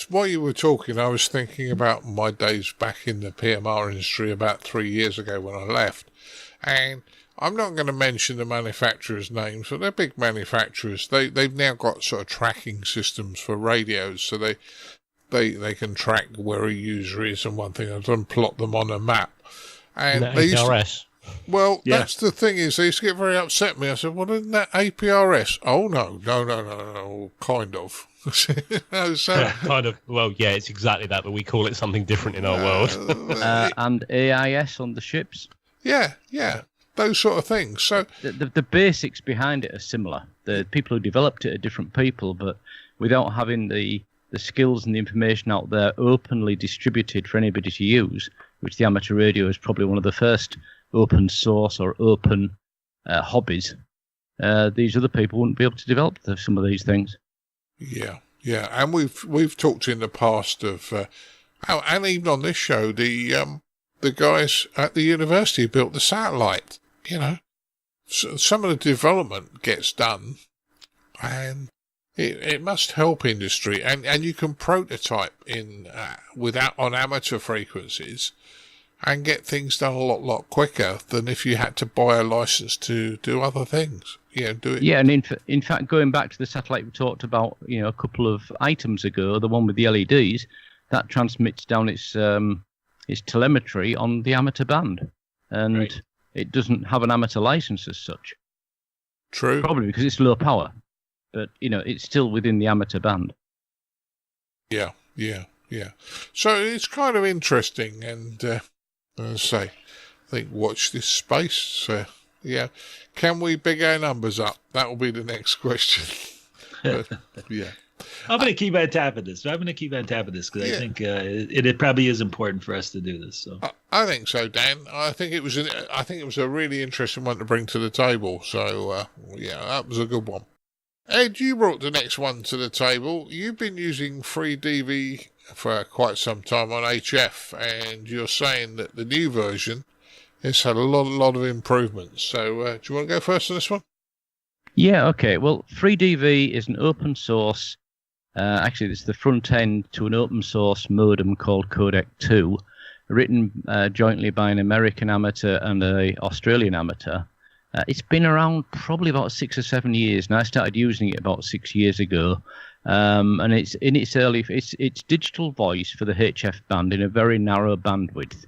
while you were talking, I was thinking about my days back in the PMR industry about 3 years ago when I left, and I'm not going to mention the manufacturers' names, but they're big manufacturers. They've now got sort of tracking systems for radios, so they can track where a user is and one thing, and plot them on a map. And ARRL. Well, Yeah. that's the thing is they used to get very upset with me. I said, well, isn't that APRS? Oh, no, kind of. No, so, Kind of. Well, yeah, it's exactly that, but we call it something different in our world. And AIS on the ships. yeah, those sort of things. So, The basics behind it are similar. The people who developed it are different people, but without having the skills and the information out there openly distributed for anybody to use, which the amateur radio is probably one of the first open source or open hobbies, these other people wouldn't be able to develop some of these things. yeah, and we've talked in the past of, and even on this show, the guys at the university built the satellite. You know, so some of the development gets done, and it must help industry, and you can prototype in on amateur frequencies, and get things done a lot quicker than if you had to buy a license to do other things. Do it. Yeah, and in fact, going back to the satellite we talked about, a couple of items ago, the one with the LEDs, that transmits down its telemetry on the amateur band, and Right. it doesn't have an amateur license as such. True. Probably because it's low power, but it's still within the amateur band. Yeah. So it's kind of interesting, and as I say, I think watch this space. Can we big our numbers up? That will be the next question. But, yeah. I'm going to keep on top of this. Because I think it probably is important for us to do this. So I think so, Dan. I think it was a really interesting one to bring to the table. So that was a good one. Ed, you brought the next one to the table. You've been using FREEDV for quite some time on HF, and you're saying that the new version has had a lot of improvements. So do you want to go first on this one? Yeah, okay. Well, FreeDV is an open source. Actually, it's the front end to an open source modem called Codec 2, written jointly by an American amateur and an Australian amateur. It's been around probably about 6 or 7 years, and I started using it about 6 years ago. And it's in its early, it's digital voice for the HF band in a very narrow bandwidth,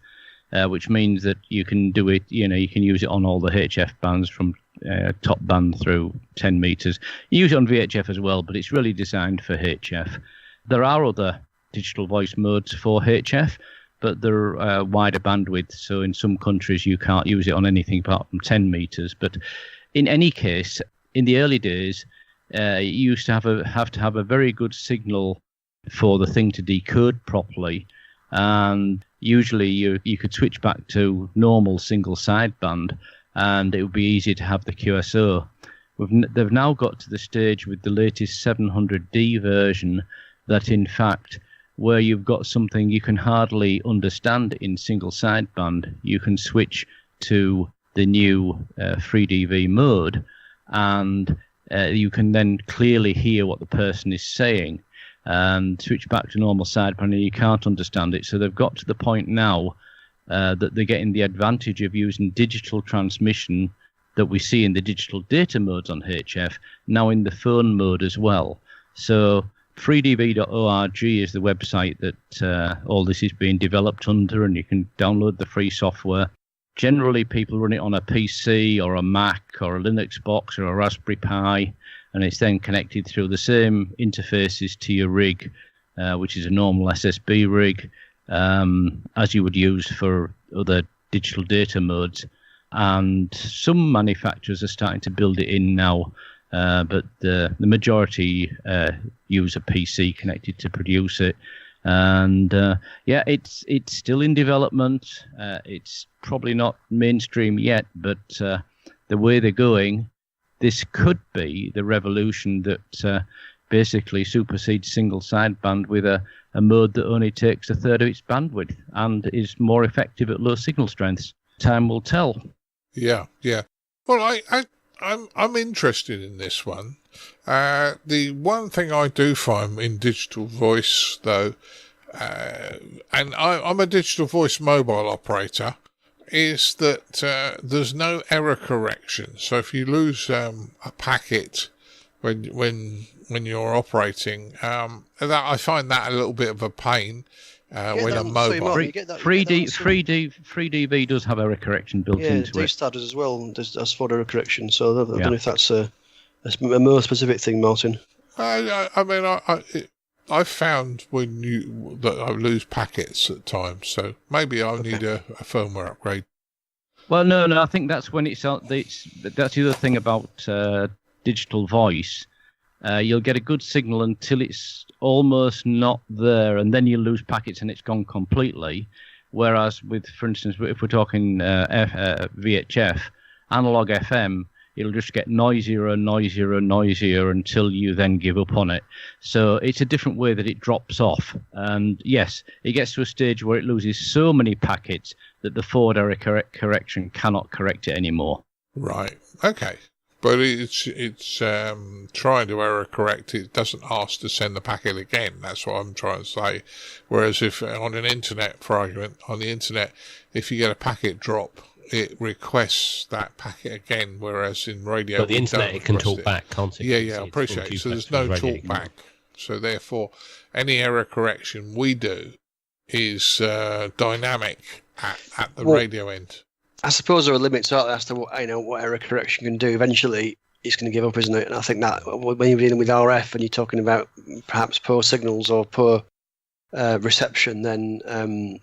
which means that you can do it. You can use it on all the HF bands from top band through 10 meters. You use it on VHF as well, but it's really designed for HF. There are other digital voice modes for HF, but they're wider bandwidth. So in some countries you can't use it on anything apart from 10 meters. But in any case, in the early days, you used to have to have a very good signal for the thing to decode properly, and usually you could switch back to normal single sideband, and it would be easy to have the QSO. They've now got to the stage with the latest 700D version that, in fact, where you've got something you can hardly understand in single sideband, you can switch to the new FreeDV mode, and you can then clearly hear what the person is saying, and switch back to normal sideband and you can't understand it. So they've got to the point now that they're getting the advantage of using digital transmission that we see in the digital data modes on HF, now in the phone mode as well. So freedv.org is the website that all this is being developed under, and you can download the free software. Generally, people run it on a PC or a Mac or a Linux box or a Raspberry Pi, and it's then connected through the same interfaces to your rig, which is a normal SSB rig, as you would use for other digital data modes. And some manufacturers are starting to build it in now, but the majority use a PC connected to produce it. And it's still in development. It's probably not mainstream yet, but the way they're going, this could be the revolution that basically supersedes single sideband with a mode that only takes a third of its bandwidth and is more effective at low signal strengths. Time will tell. Yeah. Well, I'm interested in this one. The one thing I do find in digital voice, though, and I'm a digital voice mobile operator, is that there's no error correction. So if you lose a packet when you're operating, that I find that a little bit of a pain. when I'm mobile. FreeDV does have error correction built into it. D-Star does as well. Does for error correction. So I don't know if that's a more specific thing, Martin. I've found that I lose packets at times, so maybe I'll need a firmware upgrade. Well, no, I think that's when that's the other thing about digital voice. You'll get a good signal until it's almost not there, and then you lose packets and it's gone completely. Whereas with, for instance, if we're talking VHF, analog FM, it'll just get noisier and noisier and noisier until you then give up on it. So it's a different way that it drops off. And yes, it gets to a stage where it loses so many packets that the forward error correction cannot correct it anymore. Right. Okay. But it's trying to error correct. It doesn't ask to send the packet again. That's what I'm trying to say. Whereas if on an internet, for argument, on the internet, if you get a packet drop, it requests that packet again. Whereas in radio, but the internet, it can talk back, can't it? Yeah, I appreciate it. So there's no talk back. So therefore, any error correction we do is dynamic at the radio end. I suppose there are limits as to what error correction can do. Eventually, it's going to give up, isn't it? And I think that when you're dealing with RF and you're talking about perhaps poor signals or poor reception, then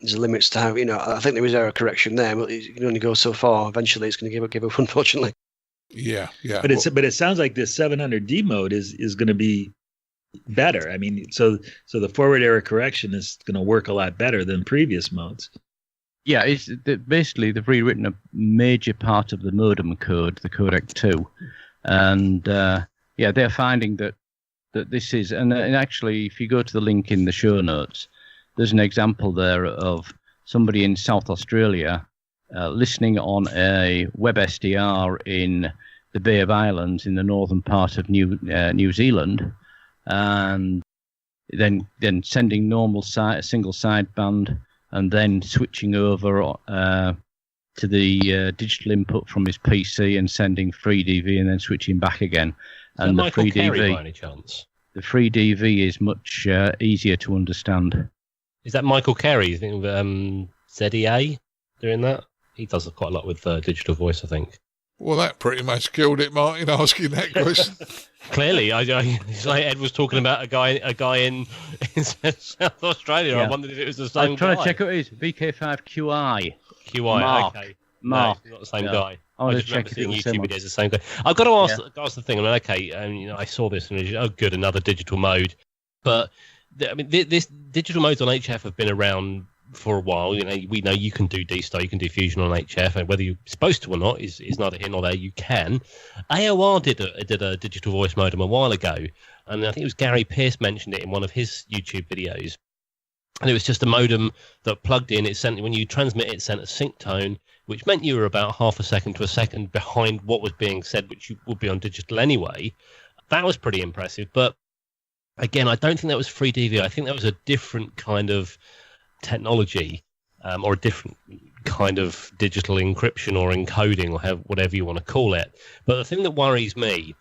there's limits to how, I think there is error correction there, but you can only go so far. Eventually, it's going to give up, unfortunately. Yeah. But it sounds like this 700D mode is going to be better. I mean, so the forward error correction is going to work a lot better than previous modes. Yeah, basically they've rewritten a major part of the modem code, the codec 2, and they're finding that this is, and actually if you go to the link in the show notes, there's an example there of somebody in South Australia listening on a web SDR in the Bay of Islands in the northern part of New Zealand, and then sending normal single sideband, and then switching over to the digital input from his PC and sending FreeDV, and then switching back again. And the Michael Carey, by any chance? The FreeDV is much easier to understand. Is that Michael Carey? You think ZEA doing that? He does quite a lot with digital voice, I think. Well, that pretty much killed it, Martin, asking that question. Clearly, it's like Ed was talking about a guy in South Australia. Yeah. I wondered if it was the same guy. I'm trying to check out his VK5QI. Mark. Okay. Mark. No, it's not the same guy. I just remember seeing YouTube videos the same guy. I've got to ask the thing. I mean, okay, I saw this and good, another digital mode. But this digital modes on HF have been around for a while. We know you can do D-Star, you can do Fusion on HF, and whether you're supposed to or not is neither here nor there. You can. AOR did a digital voice modem a while ago, and I think it was Gary Pearce mentioned it in one of his YouTube videos. And it was just a modem that plugged in. It sent, when you transmit, it sent a sync tone, which meant you were about half a second to a second behind what was being said, which you would be on digital anyway. That was pretty impressive. But again, I don't think that was FreeDV. I think that was a different kind of technology, or a different kind of digital encryption or encoding, or whatever you want to call it. But the thing that worries me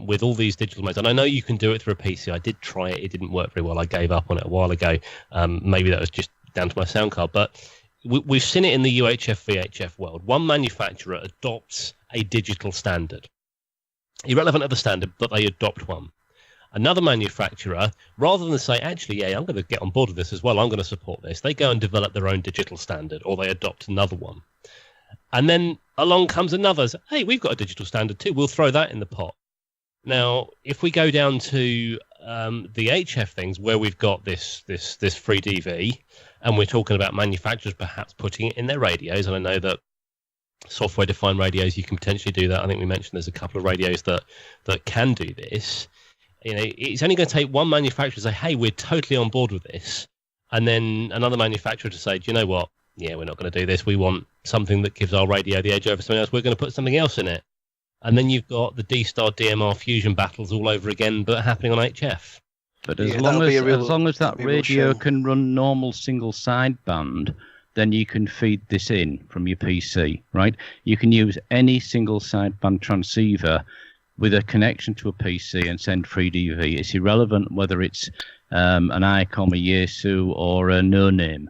with all these digital modes, and I know you can do it through a PC. I did try it. It didn't work very well. I gave up on it a while ago. Maybe that was just down to my sound card. But we've seen it in the UHF, VHF world. One manufacturer adopts a digital standard. Irrelevant of the standard, but they adopt one. Another manufacturer, rather than say, actually, I'm going to get on board with this as well, I'm going to support this, they go and develop their own digital standard, or they adopt another one. And then along comes another, hey, we've got a digital standard too, we'll throw that in the pot. Now, if we go down to the HF things, where we've got this FreeDV, and we're talking about manufacturers perhaps putting it in their radios, and I know that software-defined radios, you can potentially do that. I think we mentioned there's a couple of radios that can do this. It's only going to take one manufacturer to say, hey, we're totally on board with this, and then another manufacturer to say, do you know what? Yeah, we're not going to do this. We want something that gives our radio the edge over something else. We're going to put something else in it. And then you've got the D-Star DMR fusion battles all over again, but happening on HF. But as long as that radio can run normal single sideband, then you can feed this in from your PC, right? You can use any single sideband transceiver with a connection to a PC and send FREEDV. It's irrelevant whether it's an ICOM, a Yaesu, or a no name.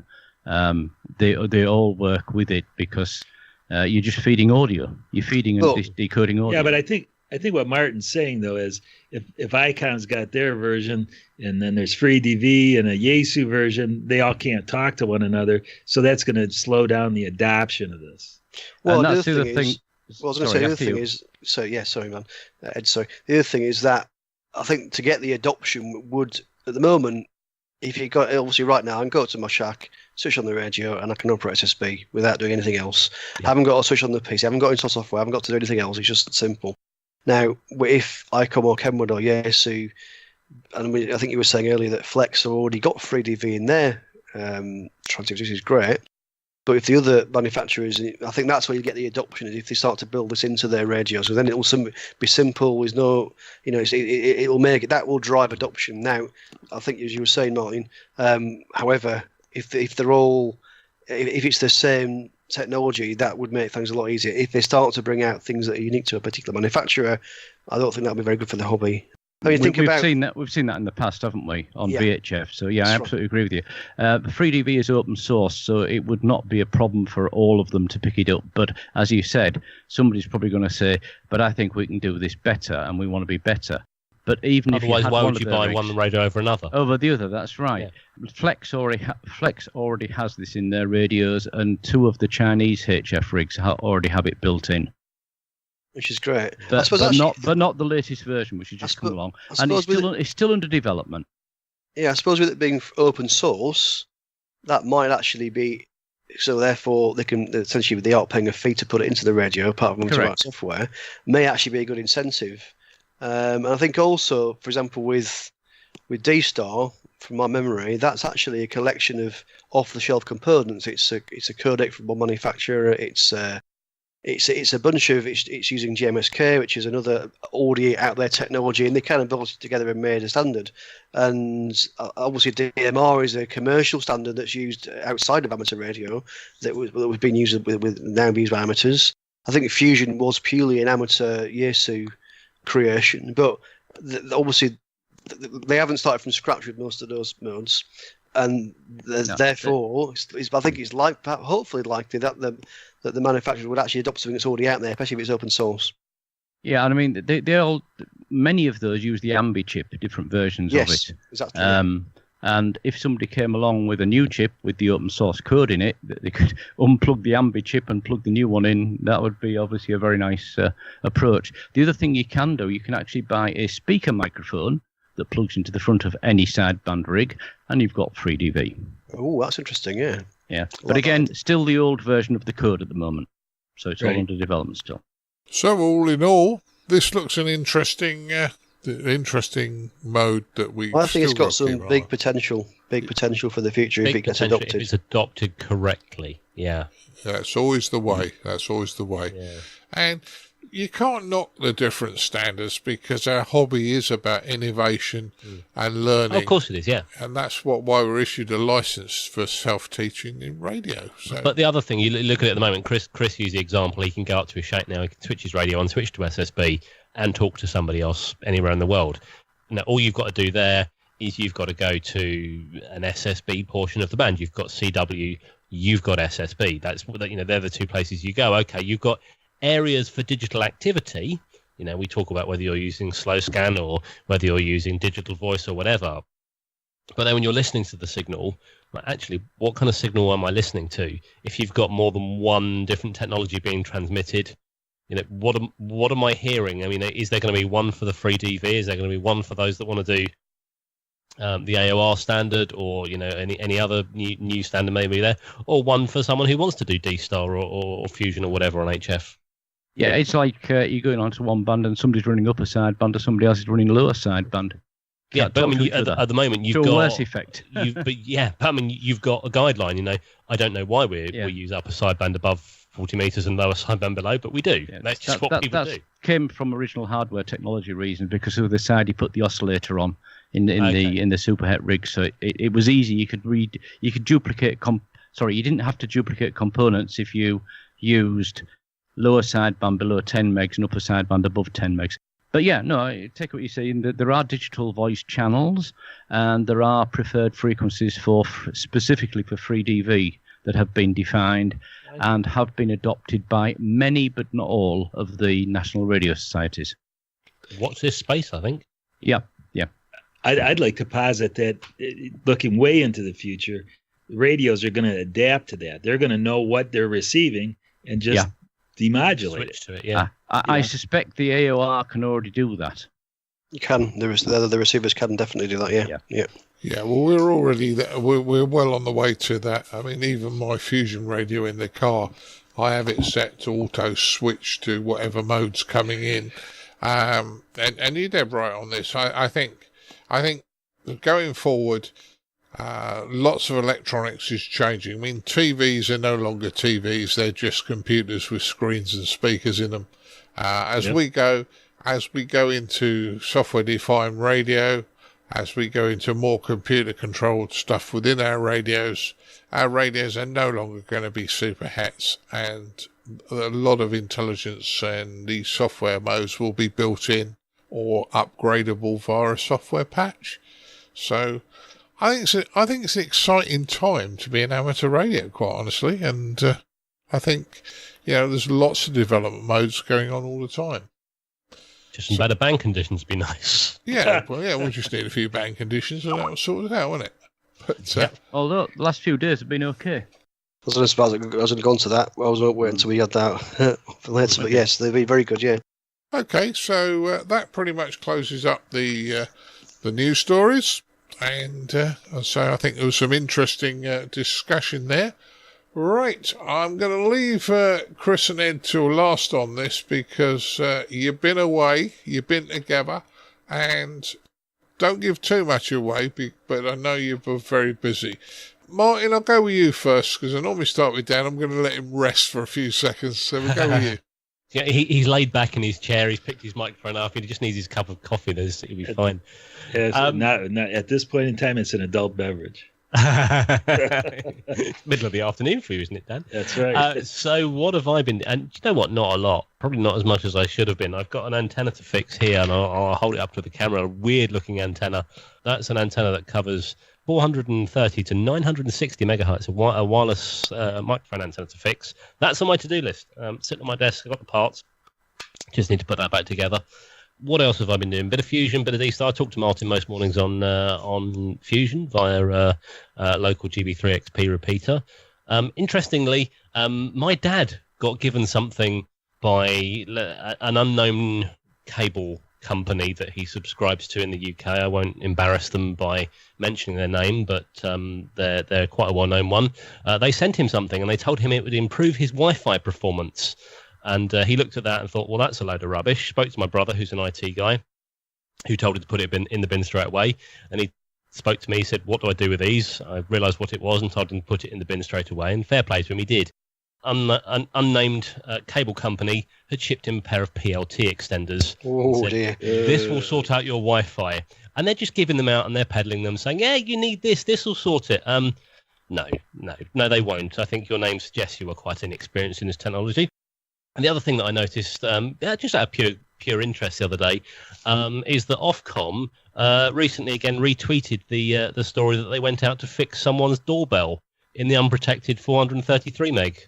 They all work with it because you're just feeding audio. You're feeding and decoding audio. Yeah, but I think what Martin's saying though is if ICOM's got their version and then there's FREEDV and a Yaesu version, they all can't talk to one another. So that's going to slow down the adoption of this. Well, and the that's other the thing thing. is, well, I was going to say the other thing is, so yeah, sorry, man, Ed, sorry. The other thing is that I think to get the adoption would, at the moment, if you got, obviously right now, I can go to my shack, switch on the radio, and I can operate SSB without doing anything else. I haven't got to switch on the PC, I haven't got to install software, I haven't got to do anything else, it's just simple. Now, if ICOM or Kenwood or Yaesu, and I think you were saying earlier that Flex have already got FREEDV in their transceivers, which is great. But if the other manufacturers, I think that's where you get the adoption, is if they start to build this into their radios. So then it will be simple. There's no, it will make it, that will drive adoption. Now, I think as you were saying, Martin, however, if they're all, if it's the same technology, that would make things a lot easier. If they start to bring out things that are unique to a particular manufacturer, I don't think that would be very good for the hobby. I mean, we've seen that in the past, haven't we, on VHF? So yeah, I absolutely agree with you. FREEDV is open source, so it would not be a problem for all of them to pick it up. But as you said, somebody's probably going to say, "But I think we can do this better, and we want to be better." But even otherwise, if why would you buy one radio over another? Over the other, that's right. Yeah. Flex already has this in their radios, and 2 of the Chinese HF rigs already have it built in. Which is great. But not the latest version, which has just come along. And it's still under development. Yeah, I suppose with it being open source, that might actually be, so therefore they can, essentially they are paying a fee to put it into the radio, apart from the right software, may actually be a good incentive. And I think also, for example, with D-Star, from my memory, that's actually a collection of off-the-shelf components. It's a codec from one manufacturer. It's a bunch of, it's using GMSK, which is another audio out there technology, and they kind of built it together and made a standard. And obviously DMR is a commercial standard that's used outside of amateur radio that was being used with now used by amateurs. I think Fusion was purely an amateur Yaesu creation, but obviously they haven't started from scratch with most of those modes. And therefore, I think it's hopefully likely that the manufacturer would actually adopt something that's already out there, especially if it's open source. Yeah, and I mean, many of those use the Ambi chip, different versions of it. Exactly. And if somebody came along with a new chip with the open source code in it, they could unplug the Ambi chip and plug the new one in. That would be obviously a very nice approach. The other thing you can do, you can actually buy a speaker microphone that plugs into the front of any sideband rig, and you've got FREEDV. Oh, that's interesting, yeah. Yeah, but again, still the old version of the code at the moment, so it's all under development still. So all in all, this looks an interesting mode that we. Well, I think it's got some big potential for the future if it gets adopted. If it's adopted correctly, yeah. That's always the way. Yeah. And you can't knock the different standards because our hobby is about innovation and learning. Oh, of course it is, yeah. And that's why we're issued a license for self-teaching in radio. So. But the other thing, you look at it at the moment, Chris used the example, he can go up to his shack now, he can switch his radio on, switch to SSB, and talk to somebody else anywhere in the world. Now, all you've got to do there is you've got to go to an SSB portion of the band. You've got CW, you've got SSB. They're the 2 places you go. Okay, you've got areas for digital activity. We talk about whether you're using slow scan or whether you're using digital voice or whatever. But then when you're listening to the signal, actually, what kind of signal am I listening to? If you've got more than one different technology being transmitted, what am I hearing? I mean, is there going to be one for the FREEDV? Is there going to be one for those that want to do the AOR standard, or any other new standard maybe there, or one for someone who wants to do D-Star or Fusion or whatever on HF? Yeah, it's like you're going onto one band and somebody's running up a sideband or somebody else is running a lower sideband. Yeah, but I mean, at the moment you've got worse effect. You've got a guideline. I don't know why we use upper sideband above 40 meters and lower sideband below, but we do. Yeah, that's just what people do. Came from original hardware technology reasons because of the side you put the oscillator on in the superhet rig, so it was easy. You could duplicate. You didn't have to duplicate components if you used lower sideband below 10 megs and upper sideband above 10 megs. But yeah, no, I take what you're saying. That there are digital voice channels, and there are preferred frequencies specifically for FREEDV that have been defined and have been adopted by many, but not all, of the national radio societies. Watch this space, I think. Yeah. I'd like to posit that, looking way into the future, radios are going to adapt to that. They're going to know what they're receiving and just demodulate Switch to it, yeah. I suspect the AOR can already do that. You can. The receivers can definitely do that. Yeah. Yeah, well, we're already there. We're well on the way to that. I mean, even my Fusion radio in the car, I have it set to auto switch to whatever mode's coming in. And you're dead right on this. I think going forward, lots of electronics is changing. I mean, TVs are no longer TVs; they're just computers with screens and speakers in them. As we go into software-defined radio, as we go into more computer-controlled stuff within our radios are no longer going to be super hats, and a lot of intelligence and these software modes will be built in or upgradable via a software patch. So I think it's an exciting time to be an amateur radio, quite honestly, and I think there's lots of development modes going on all the time. Just some better band conditions would be nice. Yeah, we'll just need a few band conditions and that will sort it out, won't it? But, although the last few days have been okay. I was going to go on to that. I was waiting until we had that for later, but yes, they've been very good, yeah. Okay, so that pretty much closes up the news stories, and so I think there was some interesting discussion there. Right, I'm going to leave Chris and Ed till last on this because you've been away, you've been together, and don't give too much away, but I know you're both very busy. Martin, I'll go with you first because I normally start with Dan. I'm going to let him rest for a few seconds, so we'll go with you. Yeah, he's laid back in his chair. He's picked his microphone up. He just needs his cup of coffee. He'll be fine. Yes, not at this point in time, it's an adult beverage. Middle of the afternoon for you, isn't it, Dan? That's right. So what have I been... And you know what? Not a lot. Probably not as much as I should have been. I've got an antenna to fix here, and I'll hold it up to the camera. A weird-looking antenna. That's an antenna that covers 430 to 960 megahertz, a wireless microphone antenna to fix. That's on my to-do list. Sitting on my desk, I've got the parts. Just need to put that back together. What else have I been doing? Bit of Fusion, bit of D-Star. I talk to Martin most mornings on Fusion via local GB3 XP repeater. Interestingly, my dad got given something by an unknown cable company that he subscribes to in the UK. I won't embarrass them by mentioning their name, but they're quite a well-known one. They sent him something, and they told him it would improve his Wi-Fi performance. And he looked at that and thought, well, that's a load of rubbish. Spoke to my brother, who's an IT guy, who told him to put it in the bin straight away. And he spoke to me, said, what do I do with these? I realised what it was and told him to put it in the bin straight away. And fair play to him, he did. An unnamed cable company had shipped him a pair of PLT extenders. Oh, said, dear. This will sort out your Wi-Fi. And they're just giving them out and they're peddling them, saying, yeah, you need this. This will sort it. No, they won't. I think your name suggests you are quite inexperienced in this technology. And the other thing that I noticed, just out of pure interest the other day, is that Ofcom recently again retweeted the story that they went out to fix someone's doorbell in the unprotected 433 meg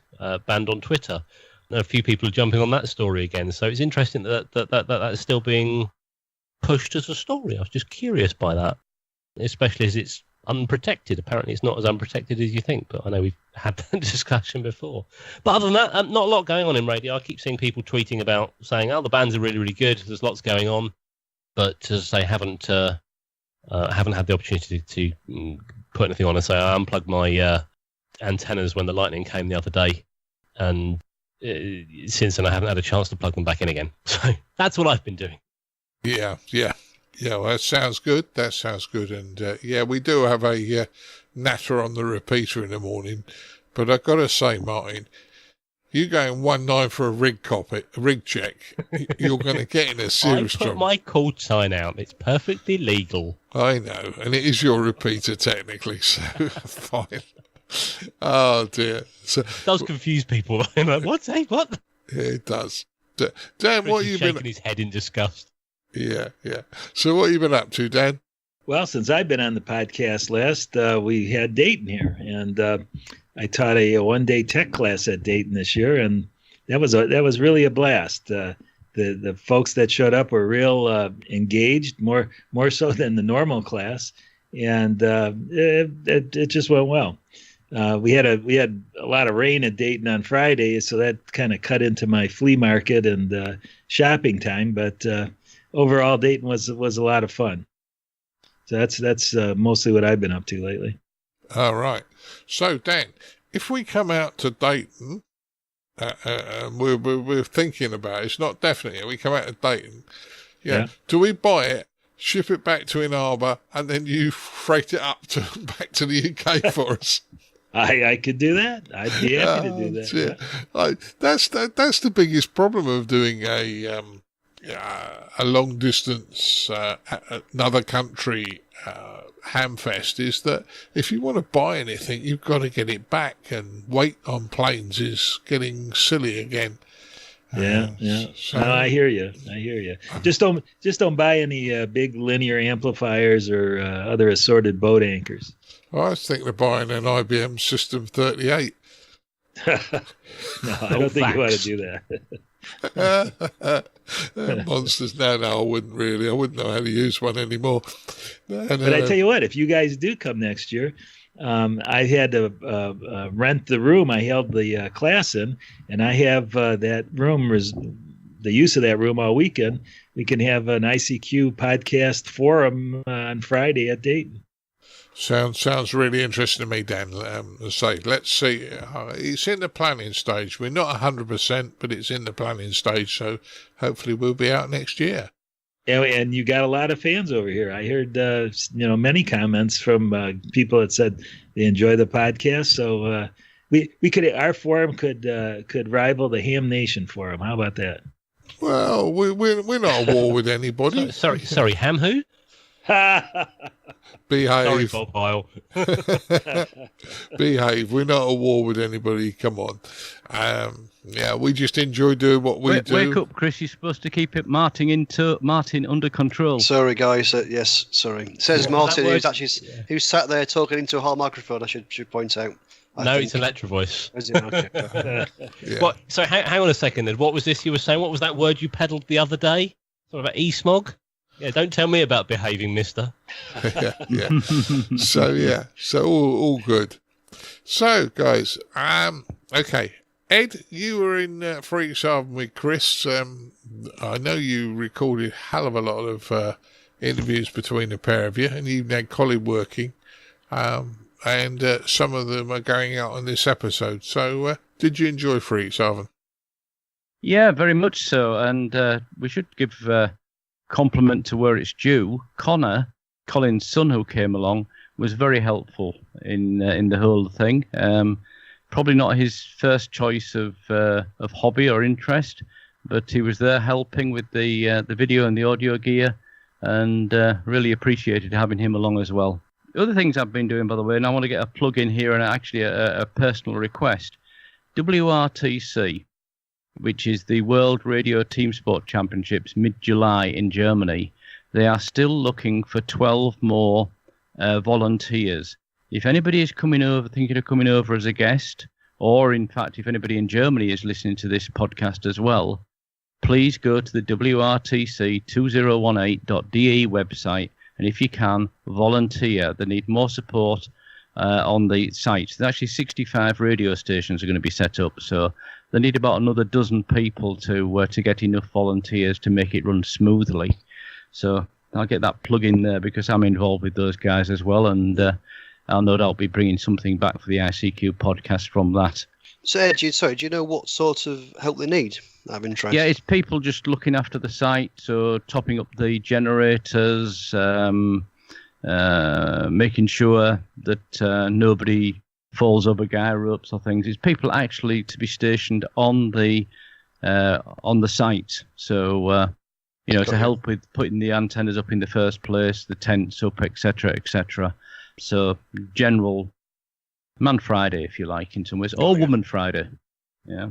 band on Twitter. And a few people are jumping on that story again. So it's interesting that is still being pushed as a story. I was just curious by that, especially as it's unprotected. Apparently it's not as unprotected as you think, but I know we've had that discussion before. But other than that, not a lot going on in radio. I keep seeing people tweeting about saying, oh, the bands are really, really good. There's lots going on. But as I haven't had the opportunity to put anything on. I say I unplugged my antennas when the lightning came the other day. And since then I haven't had a chance to plug them back in again. So that's what I've been doing. Yeah, well, that sounds good. And we do have a natter on the repeater in the morning. But I've got to say, Martin, you going 1-9 for a rig check, you're going to get in a serious trouble. I put my call sign out. It's perfectly legal. I know, and it is your repeater technically, so fine. Oh dear. So, it does confuse people. I'm like, what? Hey, what? Yeah, it does. Dan, what have you been? Shaking his head in disgust. Yeah. So what have you been up to, Dan? Well, since I've been on the podcast last, we had Dayton here, and I taught a one-day tech class at Dayton this year, and that was really a blast. The folks that showed up were real engaged, more so than the normal class, and it just went well. We had a lot of rain at Dayton on Friday, so that kind of cut into my flea market and shopping time. But overall, Dayton was a lot of fun. So that's mostly what I've been up to lately. All right. So Dan, if we come out to Dayton, we're thinking about it. It's not definite. We come out to Dayton. Yeah. Do we buy it, ship it back to Ann Arbor, and then you freight it up back to the UK for us? I could do that. I'd be happy to do that. Yeah. That's the biggest problem of doing a long distance another country Hamfest is that if you want to buy anything, you've got to get it back, and wait on planes is getting silly again. Yeah. So, no, I hear you. Just don't buy any big linear amplifiers or other assorted boat anchors. I was thinking of buying an IBM System 38. No, I don't think you ought to do that. Monsters. No, I wouldn't really. I wouldn't know how to use one anymore. But I tell you what, if you guys do come next year, I had to rent the room I held the class in, and I have that room, the use of that room all weekend. We can have an ICQ podcast forum on Friday at Dayton. Sounds really interesting to me, Dan. Let's see. It's in the planning stage. We're not 100%, but it's in the planning stage. So hopefully we'll be out next year. Yeah, and you got a lot of fans over here. I heard, many comments from people that said they enjoy the podcast. So our forum could rival the Ham Nation forum. How about that? Well, we're not at war with anybody. Sorry, Ham who? Behave. Sorry, Bob Heil. Behave. We're not at war with anybody. Come on. We just enjoy doing what we do. Wake up, Chris. You're supposed to keep it Martin under control. Sorry, guys. Yes, sorry. It says Martin, who's sat there talking into a whole microphone, I should point out. It's Electro Voice. Is it? Okay. Yeah. What? So hang on a second then. What was this you were saying? What was that word you peddled the other day? Something about e-smog? Yeah, don't tell me about behaving, mister. Yeah. So all good. So, guys, okay. Ed, you were in Freaks Album with Chris. I know you recorded a hell of a lot of interviews between the pair of you, and you even had Colin working. And some of them are going out on this episode. So, did you enjoy Freaks Album? Yeah, very much so. And we should give compliment to where it's due. Connor, Colin's son, who came along, was very helpful in the whole thing. Probably not his first choice of hobby or interest, but he was there helping with the video and the audio gear, and really appreciated having him along as well. The other things I've been doing, by the way, and I want to get a plug in here and actually a personal request. WRTC, which is the World Radio Team Sport Championships, mid-July in Germany. They are still looking for 12 more volunteers. If anybody is thinking of coming over as a guest, or in fact, if anybody in Germany is listening to this podcast as well, please go to the WRTC2018.de website, and if you can, volunteer. They need more support on the site. There's actually 65 radio stations are going to be set up, so they need about another dozen people to get enough volunteers to make it run smoothly. So I'll get that plug in there because I'm involved with those guys as well, and I'll no doubt be bringing something back for the ICQ podcast from that. So, Ed, do you know what sort of help they need? I've been trying. Yeah, it's people just looking after the site, so topping up the generators, making sure that nobody falls over guy ropes or things. It's people actually to be stationed on the site. So to help with putting the antennas up in the first place, the tents up, etc., etc. So general Man Friday, if you like, in some ways, or Woman Friday. Yeah.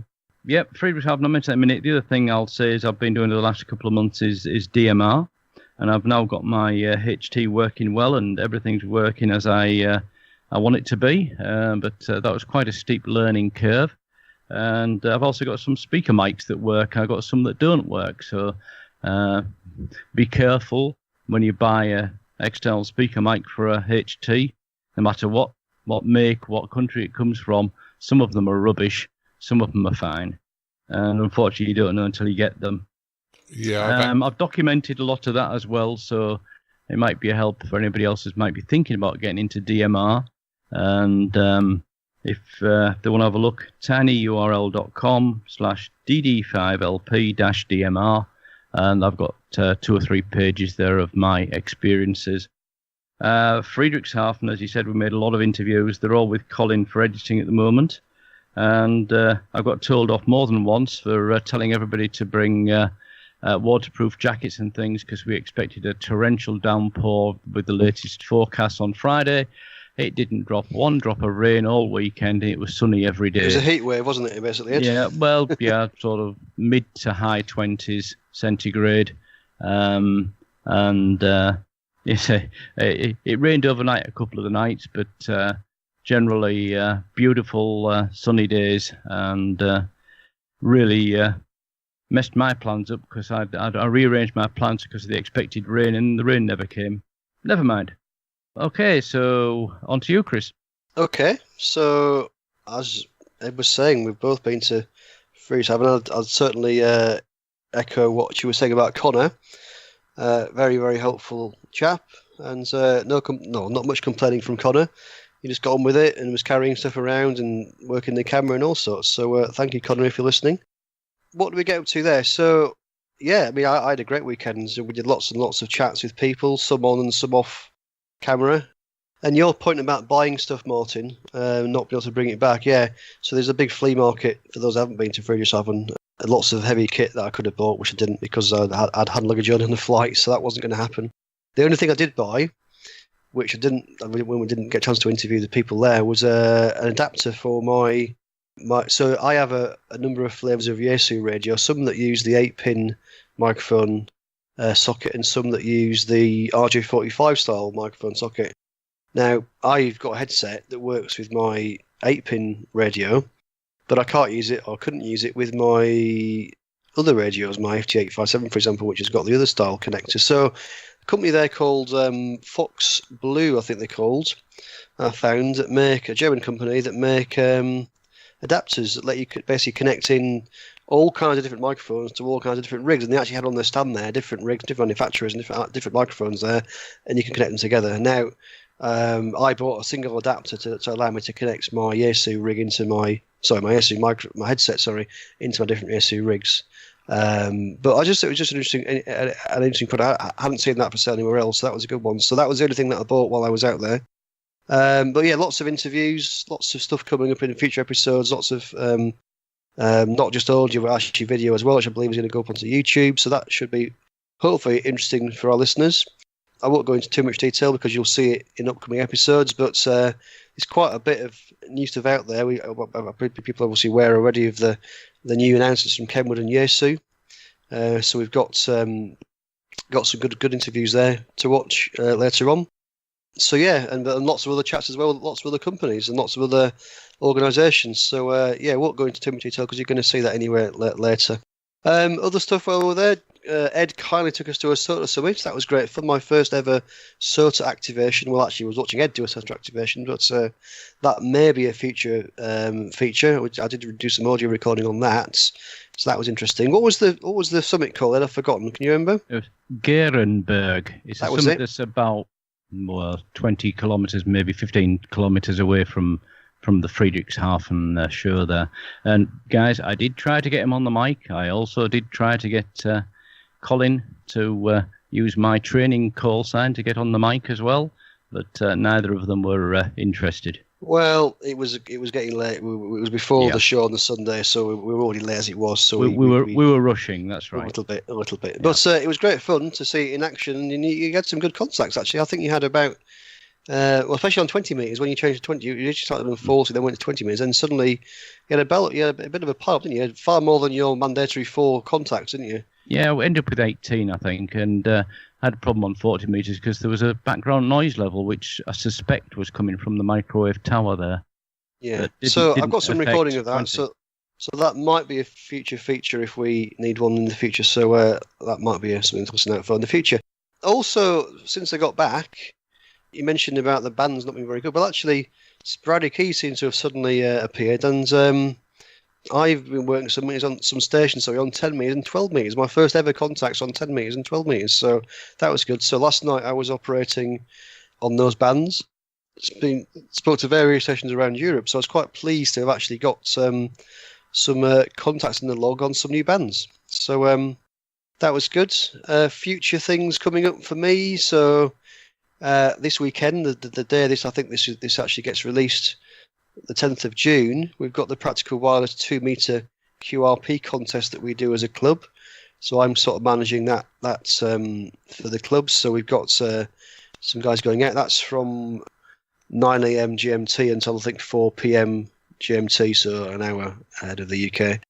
Yep, Friedrichshafen, I mentioned that a minute. The other thing I'll say is I've been doing the last couple of months is DMR, and I've now got my HT working well, and everything's working as I want it to be. But that was quite a steep learning curve. And I've also got some speaker mics that work. I've got some that don't work. So be careful when you buy a external speaker mic for a HT, no matter what make, what country it comes from. Some of them are rubbish. Some of them are fine. And unfortunately, you don't know until you get them. Yeah. I've documented a lot of that as well. So it might be a help for anybody else who might be thinking about getting into DMR. And if they want to have a look, tinyurl.com/dd5lp-dmr, and I've got 2 or 3 pages there of my experiences. Friedrichshafen, as you said, we made a lot of interviews. They're all with Colin for editing at the moment. And I got told off more than once for telling everybody to bring waterproof jackets and things because we expected a torrential downpour with the latest forecast on Friday. It didn't drop one drop of rain all weekend. It was sunny every day. It was a heat wave, wasn't it, basically? Ed? Yeah, well, yeah, sort of mid to high 20s centigrade. It rained overnight a couple of the nights, but generally beautiful sunny days, and really messed my plans up because I rearranged my plans because of the expected rain, and the rain never came. Never mind. Okay, so on to you, Chris. Okay, so as Ed was saying, we've both been to Friedrichshafen. I'd certainly echo what you were saying about Connor. Very, very helpful chap, and not much complaining from Connor. He just got on with it and was carrying stuff around and working the camera and all sorts. So thank you, Connor, if you're listening. What do we get up to there? So, yeah, I mean, I had a great weekend. So we did lots and lots of chats with people, some on and some off camera. And your point about buying stuff, Martin, not being able to bring it back, yeah. So there's a big flea market for those who haven't been to Friedrichshafen. Lots of heavy kit that I could have bought, which I didn't because I'd hand luggage on the flight, so that wasn't going to happen. The only thing I did buy, which I didn't, when we didn't get a chance to interview the people there, was an adapter for my. So I have a number of flavors of Yaesu radio, some that use the 8-pin microphone socket and some that use the RJ45 style microphone socket. Now, I've got a headset that works with my 8-pin radio, but I can't use it, or couldn't use it with my other radios, my FT857, for example, which has got the other style connector. So a company there called Fox Blue, I think they're called, I found, that make, a German company that make adapters that let you basically connect in all kinds of different microphones to all kinds of different rigs. And they actually had on their stand there different rigs, different manufacturers and different microphones there, and you can connect them together. Now, I bought a single adapter to allow me to connect my Yaesu rig into my headset, into my different Yaesu rigs. But it was just an interesting product. I hadn't seen that for sale anywhere else, so that was a good one. So that was the only thing that I bought while I was out there. But yeah, lots of interviews, lots of stuff coming up in future episodes, lots of not just audio but actually video as well, which I believe is going to go up onto YouTube. So that should be hopefully interesting for our listeners. I won't go into too much detail because you'll see it in upcoming episodes, but there's quite a bit of new stuff out there. People obviously aware already of the new announcements from Kenwood and Yaesu. So we've got some good interviews there to watch later on. So yeah, and lots of other chats as well, lots of other companies and lots of other organisations. So yeah, won't go into too much detail because you're going to see that anyway later. Other stuff while we were there, Ed kindly took us to a SOTA summit. That was great fun. My first ever SOTA activation. Well, actually, I was watching Ed do a SOTA activation, but that may be a future feature. I did do some audio recording on that, so that was interesting. What was the summit called? Ed, I've forgotten. Can you remember? It was Gerenberg. It's a summit that's about 20 kilometres, maybe 15 kilometres away from the Friedrichshafen show there. And guys, I did try to get him on the mic. I also did try to get Colin to use my training call sign to get on the mic as well, but neither of them were interested. Well, it was getting late. It was before the show on the Sunday, so we were already late as it was. So we were rushing. That's right. A little bit. Yeah. But it was great fun to see it in action, and you had some good contacts. Actually, I think you had about Well, especially on 20 meters, when you change to 20, you usually started on 40, then went to 20 meters, and suddenly you had a bit of a pile, didn't you? You had far more than your mandatory 4 contacts, didn't you? Yeah, we ended up with 18, I think, and I had a problem on 40 meters because there was a background noise level, which I suspect was coming from the microwave tower there. Yeah, so I've got some recording of that, so that might be a future feature if we need one in the future, so that might be something to listen out for in the future. Also, since I got back, you mentioned about the bands not being very good. Well, actually, sporadic keys seem to have suddenly appeared, and I've been working some meters on some stations, on 10 meters and 12 meters. My first ever contacts on 10 meters and 12 meters, so that was good. So last night I was operating on those bands. Spoke to various stations around Europe, so I was quite pleased to have actually got some contacts in the log on some new bands. So that was good. Future things coming up for me. So this weekend, the day this actually gets released, the 10th of June, we've got the Practical Wireless 2 meter QRP contest that we do as a club. So I'm sort of managing that for the clubs. So we've got some guys going out. That's from 9 a.m. GMT until I think 4 p.m. GMT, so an hour ahead of the UK.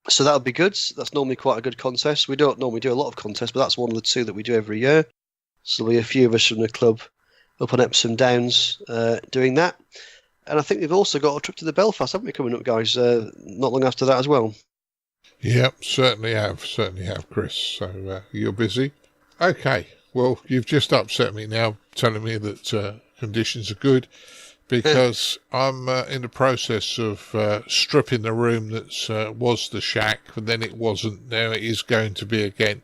So that'll be good. That's normally quite a good contest. We don't normally do a lot of contests, but that's one of the 2 that we do every year. So there'll be a few of us from the club up on Epsom Downs doing that. And I think we've also got a trip to the Belfast, haven't we, coming up, guys, not long after that as well. Yep, certainly have, Chris. So you're busy. Okay, well, you've just upset me now, telling me that conditions are good, because I'm in the process of stripping the room that was the shack, but then it wasn't. Now it is going to be again.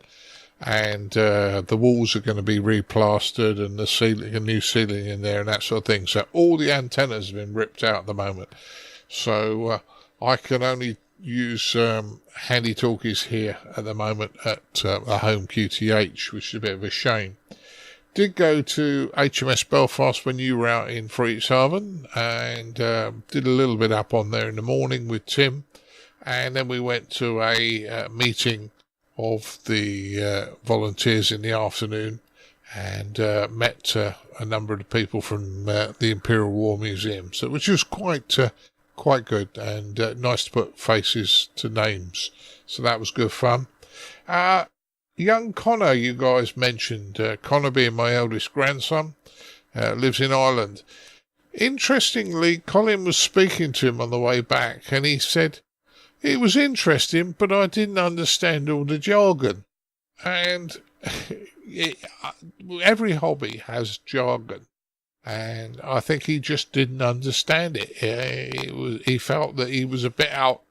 And the walls are going to be replastered, and the ceiling, a new ceiling in there, and that sort of thing. So all the antennas have been ripped out at the moment. So I can only use handy talkies here at the moment at a home QTH, which is a bit of a shame. Did go to HMS Belfast when you were out in Friedrichshafen, and did a little bit up on there in the morning with Tim, and then we went to a meeting of the volunteers in the afternoon, and met a number of the people from the Imperial War Museum, so which was quite good, and nice to put faces to names. So that was good fun. Young Connor, you guys mentioned, Connor being my eldest grandson, lives in Ireland. Interestingly, Colin was speaking to him on the way back, and he said, it was interesting, but I didn't understand all the jargon. And every hobby has jargon, and I think he just didn't understand it. He felt that he was a bit out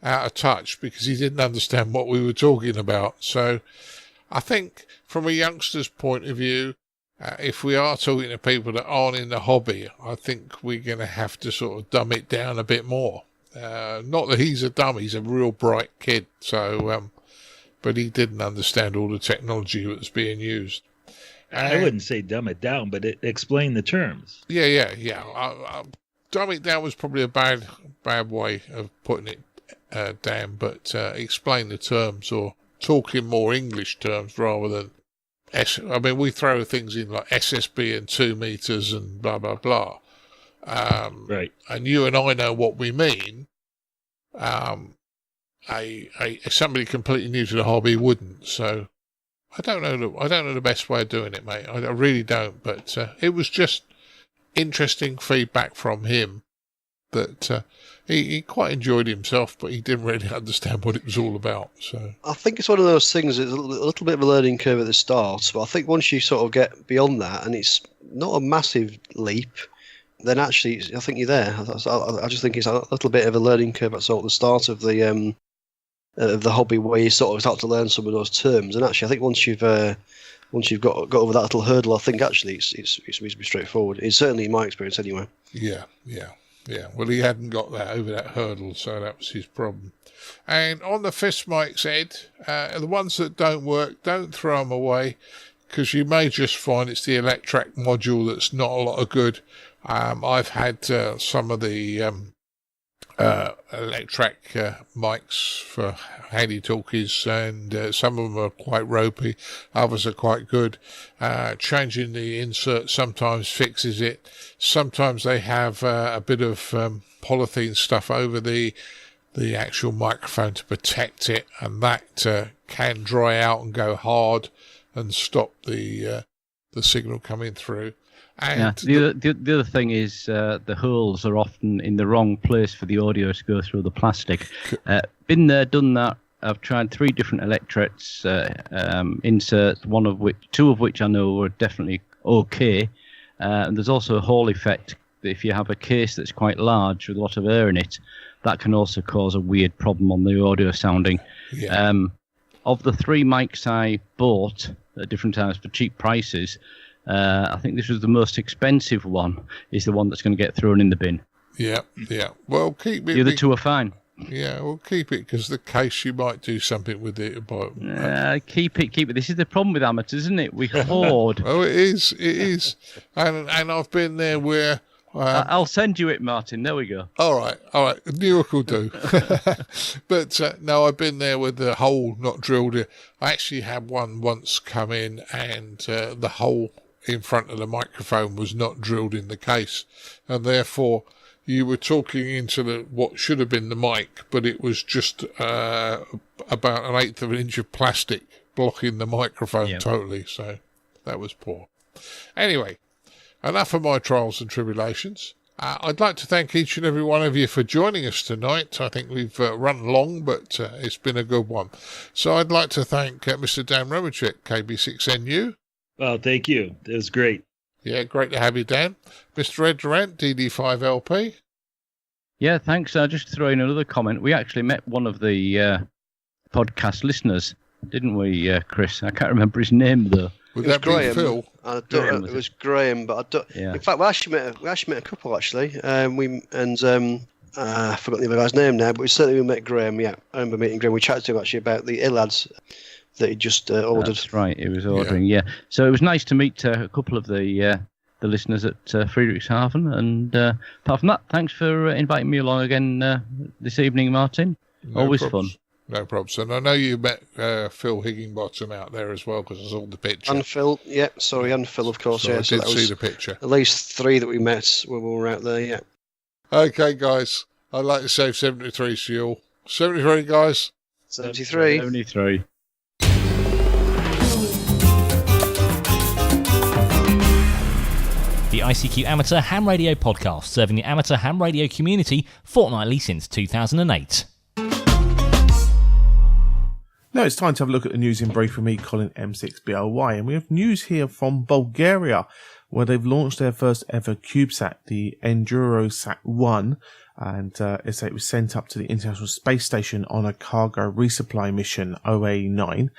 of touch because he didn't understand what we were talking about. So I think from a youngster's point of view, if we are talking to people that aren't in the hobby, I think we're going to have to sort of dumb it down a bit more. Not that he's a dummy, he's a real bright kid. So, but he didn't understand all the technology that was being used. I wouldn't say dumb it down, but explain the terms. Yeah. Dumb it down was probably a bad way of putting it down, but explain the terms, or talk in more English terms rather than I mean, we throw things in like SSB and 2 meters and blah, blah, blah. Right. And you and I know what we mean. Somebody completely new to the hobby wouldn't. So I don't know the best way of doing it, mate. I really don't. But it was just interesting feedback from him that he quite enjoyed himself, but he didn't really understand what it was all about. So I think it's one of those things. It's a little bit of a learning curve at the start, but I think once you sort of get beyond that, and it's not a massive leap, then actually I think you're there. I just think it's a little bit of a learning curve at sort of the start of the hobby, where you sort of start to learn some of those terms. And actually, I think once you've got over that little hurdle, I think actually it's reasonably straightforward. It's certainly in my experience anyway. Yeah. Well, he hadn't got that over that hurdle, so that was his problem. And on the fist mics, Ed, the ones that don't work, don't throw them away, because you may just find it's the Electrac module that's not a lot of good. I've had some of the electric mics for handy-talkies, and some of them are quite ropey, others are quite good. Changing the insert sometimes fixes it. Sometimes they have a bit of polythene stuff over the actual microphone to protect it, and that can dry out and go hard and stop the signal coming through. And the other thing is the holes are often in the wrong place for the audio to go through the plastic. Been there, done that. I've tried 3 different electrets inserts, two of which I know are definitely okay. And there's also a hole effect. If you have a case that's quite large with a lot of air in it, that can also cause a weird problem on the audio sounding. Yeah. Of the 3 mics I bought at different times for cheap prices, I think this was the most expensive one, is the one that's going to get thrown in the bin. Yeah. Well, keep it. The other 2 are fine. Yeah, well, keep it, because the case, you might do something with it. But keep it. This is the problem with amateurs, isn't it? We hoard. Oh, it is. And I've been there where... I'll send you it, Martin. There we go. All right. Newark will do. But no, I've been there with the hole not drilled in. I actually had one once come in, and the hole in front of the microphone was not drilled in the case, and therefore you were talking into what should have been the mic, but it was just about 1/8 of an inch of plastic blocking the microphone totally. So that was poor. Anyway, enough of my trials and tribulations. I'd like to thank each and every one of you for joining us tonight. I think we've run long, but it's been a good one. So I'd like to thank Mr. Dan Romanchik, KB6NU. Well, thank you. It was great. Yeah, great to have you, Dan. Mr. Ed Durrant, DD5LP. Yeah, thanks. I'll just throw in another comment. We actually met one of the podcast listeners, didn't we, Chris? I can't remember his name, though. Would that be Phil? It was Graham, but I don't. Yeah. In fact, we actually met a couple actually. I forgot the other guy's name now, but we met Graham. Yeah, I remember meeting Graham. We chatted to him actually about the ELADs that he just ordered. That's right, he was ordering. Yeah. So it was nice to meet a couple of the listeners at Friedrichshafen, and apart from that, thanks for inviting me along again this evening, Martin. Always fun. No problems. And I know you met Phil Higginbottom out there as well, because I saw the picture. And Phil, and Phil, of course. So I did see the picture. At least 3 that we met when we were out there, yeah. Okay, guys. I'd like to say 73 to you all. 73, guys. 73. 73. The ICQ Amateur Ham Radio Podcast, serving the amateur ham radio community fortnightly since 2008. Now it's time to have a look at the news in brief with me, Colin M6BOY, and we have news here from Bulgaria, where they've launched their first ever CubeSat, the ENDUROSAT 1, and it was sent up to the International Space Station on a cargo resupply mission, OA9,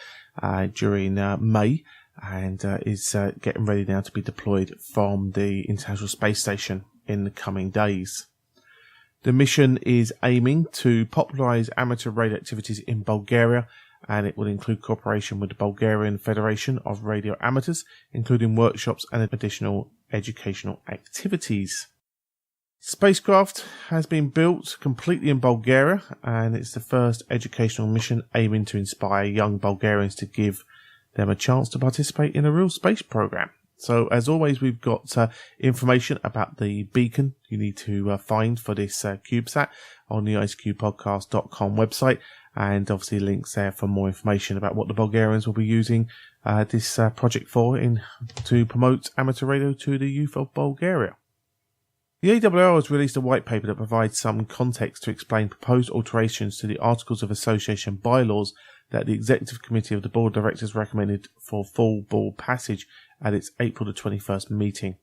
during May, and is getting ready now to be deployed from the International Space Station in the coming days. The mission is aiming to popularise amateur radio activities in Bulgaria, and it will include cooperation with the Bulgarian Federation of Radio Amateurs, including workshops and additional educational activities. Spacecraft has been built completely in Bulgaria, and it's the first educational mission aiming to inspire young Bulgarians to give them a chance to participate in a real space program. So, as always, we've got information about the beacon you need to find for this CubeSat on the ICQpodcast.com website, and obviously links there for more information about what the Bulgarians will be using this project for to promote amateur radio to the youth of Bulgaria. The ARRL has released a white paper that provides some context to explain proposed alterations to the Articles of Association bylaws that the Executive Committee of the Board of Directors recommended for full board passage at its April the 21st meeting.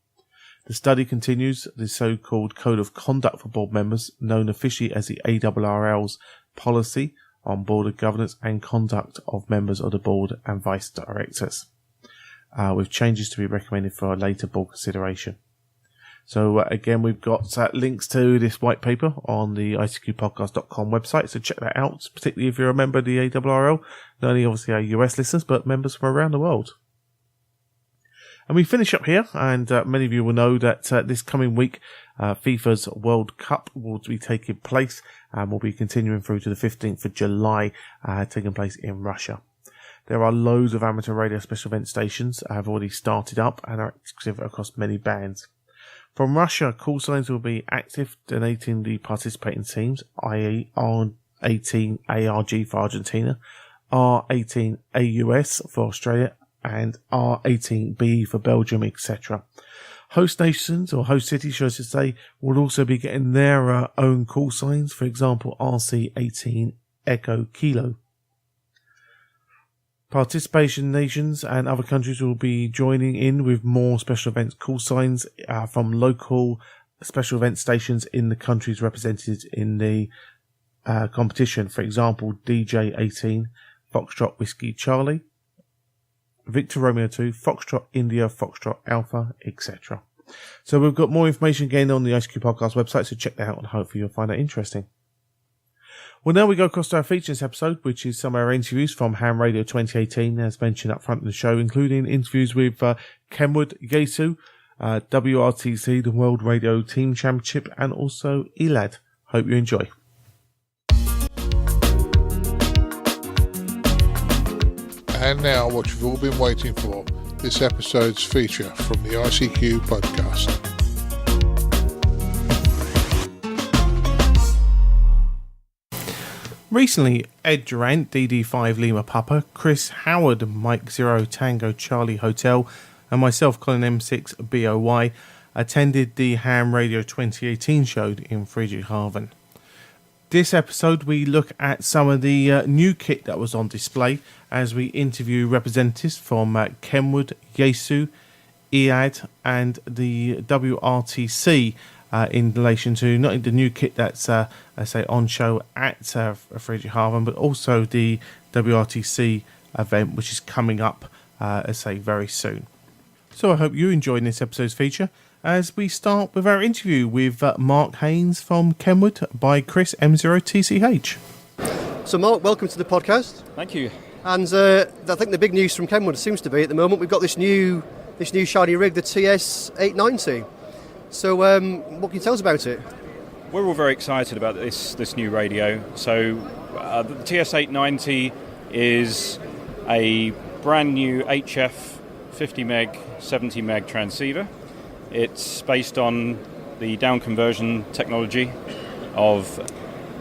The study continues the so-called Code of Conduct for board members, known officially as the ARRL's policy on board governance and conduct of members of the board and vice directors, with changes to be recommended for a later board consideration. So again, we've got links to this white paper on the ICQpodcast.com website, so check that out, particularly if you're a member of the ARRL, not only obviously our US listeners, but members from around the world. And we finish up here, and many of you will know that this coming week, FIFA's World Cup will be taking place and will be continuing through to the 15th of July, taking place in Russia. There are loads of amateur radio special event stations have already started up and are active across many bands. From Russia, call signs will be active, donating the participating teams, i.e. R18 ARG for Argentina, R18 AUS for Australia, and R18 BE for Belgium, etc. Host nations, or host cities, should I say, will also be getting their own call signs, for example, RC18 Echo Kilo. Participation nations and other countries will be joining in with more special events call signs from local special event stations in the countries represented in the competition. For example, DJ18, Foxtrot Whiskey Charlie, Victor Romeo 2, Foxtrot India, Foxtrot Alpha, etc. So we've got more information again on the ICQ podcast website, so check that out and hopefully you'll find that interesting. Well, now we go across to our feature this episode, which is some of our interviews from Ham Radio 2018, as mentioned up front in the show, including interviews with Kenwood, Yaesu, WRTC, the World Radio Team Championship, and also ELAD. Hope you enjoy. And now what you've all been waiting for, this episode's feature from the ICQ podcast. Recently, Ed Durrant, DD5 Lima Papa, Chris Howard Mike 0 Tango Charlie Hotel, and myself, Colin M6BOY, attended the Ham Radio 2018 show in Friedrichshafen. This episode, we look at some of the new kit that was on display as we interview representatives from Kenwood, Yaesu, ELAD, and the WRTC in relation to not only the new kit that's, I say, on show at Friedrichshafen, but also the WRTC event, which is coming up, I say, very soon. So I hope you enjoyed this episode's feature, as we start with our interview with Mark Haynes from Kenwood by Chris M0TCH. So Mark, welcome to the podcast. Thank you. And I think the big news from Kenwood seems to be at the moment we've got this new shiny rig, the TS890. So what can you tell us about it? We're all very excited about this new radio. So the TS890 is a brand new HF 50 meg, 70 meg transceiver. It's based on the down conversion technology of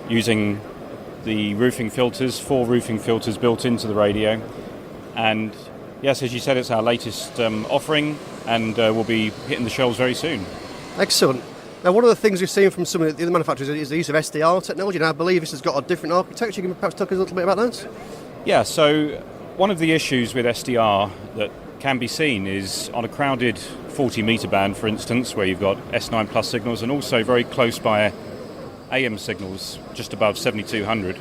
using the roofing filters, 4 roofing filters built into the radio. And yes, as you said, it's our latest offering, and will be hitting the shelves very soon. Excellent. Now, one of the things we've seen from some of the other manufacturers is the use of SDR technology, and I believe this has got a different architecture. Can you perhaps talk a little bit about that? Yeah, so one of the issues with SDR that can be seen is on a crowded 40 metre band, for instance, where you've got S9 plus signals and also very close by AM signals just above 7200,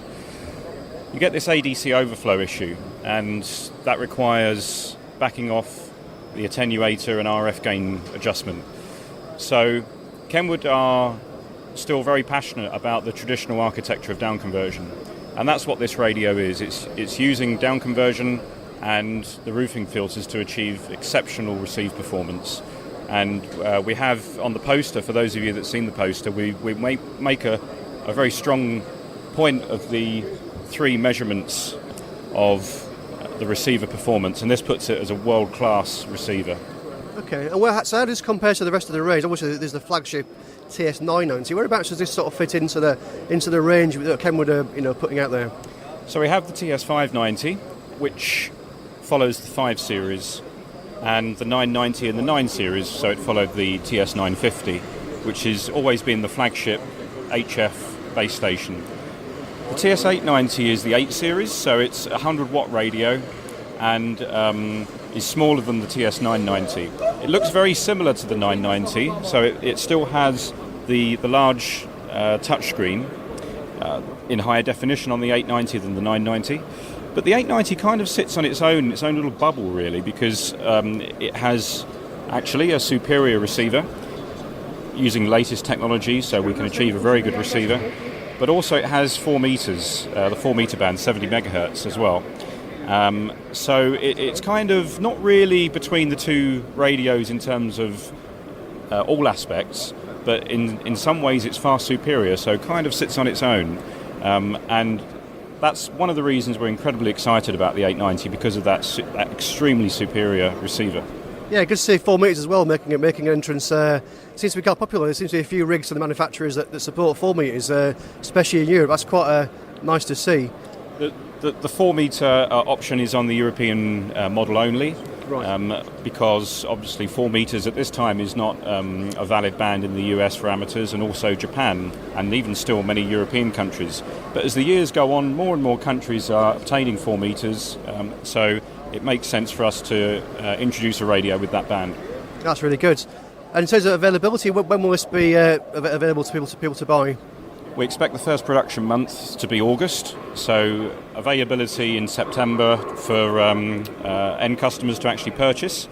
you get this ADC overflow issue, and that requires backing off the attenuator and RF gain adjustment. So Kenwood are still very passionate about the traditional architecture of down conversion, and that's what this radio is. It's using down conversion and the roofing filters to achieve exceptional receive performance. And we have on the poster, for those of you that have seen the poster, we make a very strong point of the 3 measurements of the receiver performance, and this puts it as a world-class receiver. Okay, and so how does this compare to the rest of the range? Obviously, there's the flagship TS990. Whereabouts does this sort of fit into the range that Kenwood are putting out there? So we have the TS590, which follows the 5 series, and the 990 and the 9 series, so it followed the TS950, which has always been the flagship HF base station. The TS890 is the 8 series, so it's a 100 watt radio and is smaller than the TS990. It looks very similar to the 990, so it still has the large touchscreen in higher definition on the 890 than the 990. But the 890 kind of sits on its own little bubble, really, because it has actually a superior receiver using latest technology, so we can achieve a very good receiver. But also it has 4 meters, the 4 meter band, 70 megahertz as well. So it's kind of not really between the two radios in terms of all aspects, but in some ways it's far superior, so kind of sits on its own. And that's one of the reasons we're incredibly excited about the 890, because of that extremely superior receiver. Yeah, good to see 4 metres as well making an entrance. Seems to be quite popular. There seems to be a few rigs from the manufacturers that support 4 metres, especially in Europe. That's quite nice to see. The 4 metre option is on the European model only, right. Because obviously 4 metres at this time is not a valid band in the US for amateurs, and also Japan, and even still many European countries. But as the years go on, more and more countries are obtaining 4 metres, so it makes sense for us to introduce a radio with that band. That's really good. And in terms of availability, when will this be available to people to buy? We expect the first production month to be August, so availability in September for end customers to actually purchase.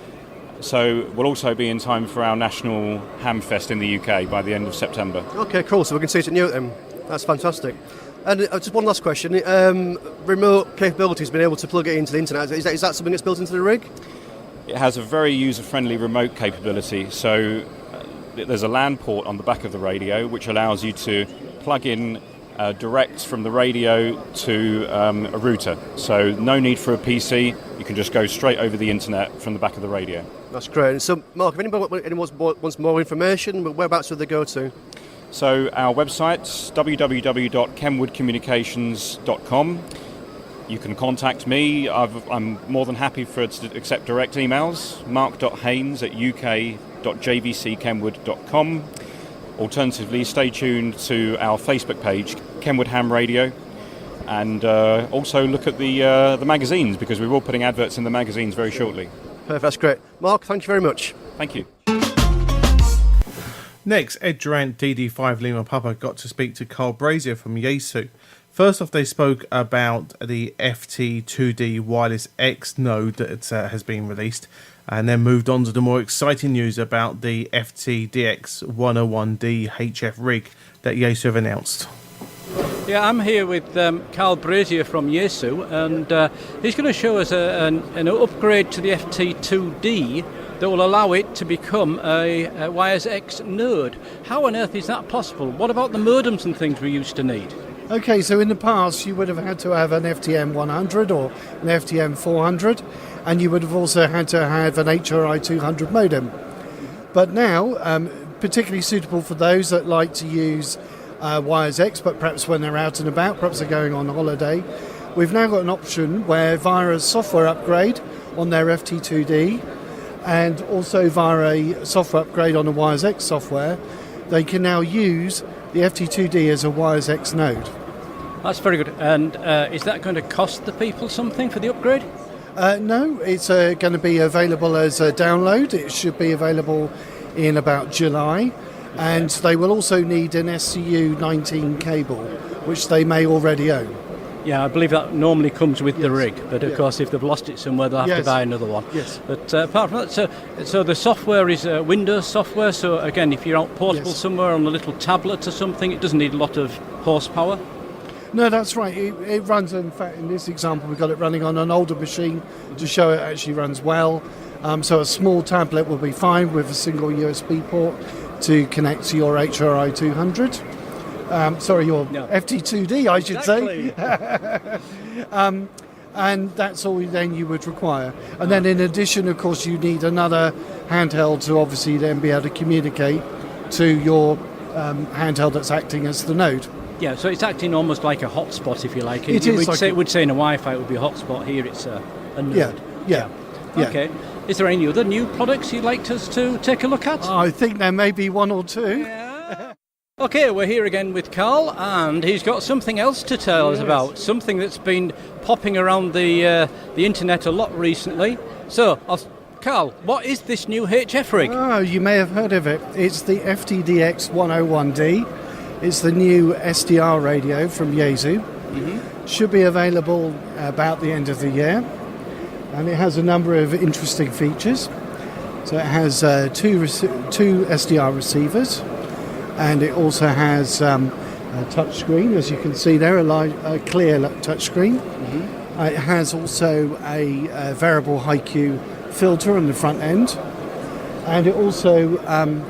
So we'll also be in time for our national Hamfest in the UK by the end of September. Okay, cool. So we can see it at Newton. That's fantastic. And just one last question. Remote capabilities, being able to plug it into the internet, is that something that's built into the rig? It has a very user-friendly remote capability. So there's a LAN port on the back of the radio, which allows you to plug in direct from the radio to a router. So no need for a PC. You can just go straight over the internet from the back of the radio. That's great. And so, Mark, if anyone wants more information, whereabouts would they go to? So our website's www.kenwoodcommunications.com. You can contact me. I'm more than happy to accept direct emails. mark.haynes@uk.jvckenwood.com. Alternatively, stay tuned to our Facebook page, Kenwood Ham Radio, and also look at the magazines, because we will be putting adverts in the magazines very shortly. Perfect, that's great. Mark, thank you very much. Thank you. Next, Ed Durrant, DD5 Lima Papa, got to speak to Carl Brazier from Yaesu. First off, they spoke about the FT2D Wireless X node that has been released, and then moved on to the more exciting news about the FTDX 101D HF rig that Yaesu have announced. Yeah, I'm here with Carl Brazier from Yaesu, and he's going to show us an upgrade to the FT2D that will allow it to become a Wires X node. How on earth is that possible? What about the modems and things we used to need? Okay, so in the past you would have had to have an FTM 100 or an FTM 400, and you would have also had to have an HRI 200 modem. But now, particularly suitable for those that like to use Wires X, but perhaps when they're out and about, perhaps they're going on holiday, we've now got an option where via a software upgrade on their FT2D, and also via a software upgrade on the Wires X software, they can now use the FT2D as a Wires X node. That's very good. And is that going to cost the people something for the upgrade? No, it's going to be available as a download. It should be available in about July. And they will also need an SCU19 cable, which they may already own. Yeah, I believe that normally comes with the rig, but of course if they've lost it somewhere they'll have to buy another one. Yes. But apart from that, so the software is Windows software, so again, if you're out portable somewhere on a little tablet or something, it doesn't need a lot of horsepower. No, that's right. It runs, in fact, in this example, we've got it running on an older machine to show it actually runs well. So a small tablet will be fine with a single USB port to connect to your HRI 200. Your FT2D, I should say. And that's all then you would require. And then in addition, of course, you need another handheld to obviously then be able to communicate to your handheld that's acting as the node. Yeah, so it's acting almost like a hotspot, if you like. It would say in a Wi-Fi it would be a hotspot. Here it's a node. Yeah. Okay. Is there any other new products you'd like us to take a look at? I think there may be one or two. Yeah. Okay, we're here again with Carl, and he's got something else to tell us about, something that's been popping around the internet a lot recently. So, Carl, what is this new HF rig? Oh, you may have heard of it. It's the FTDX 101D. It's the new SDR radio from Yaesu. Mm-hmm. Should be available about the end of the year, and it has a number of interesting features. So it has two SDR receivers, and it also has a touch screen, as you can see there, a clear touch screen. Mm-hmm. It has also a variable high Q filter on the front end, and it also,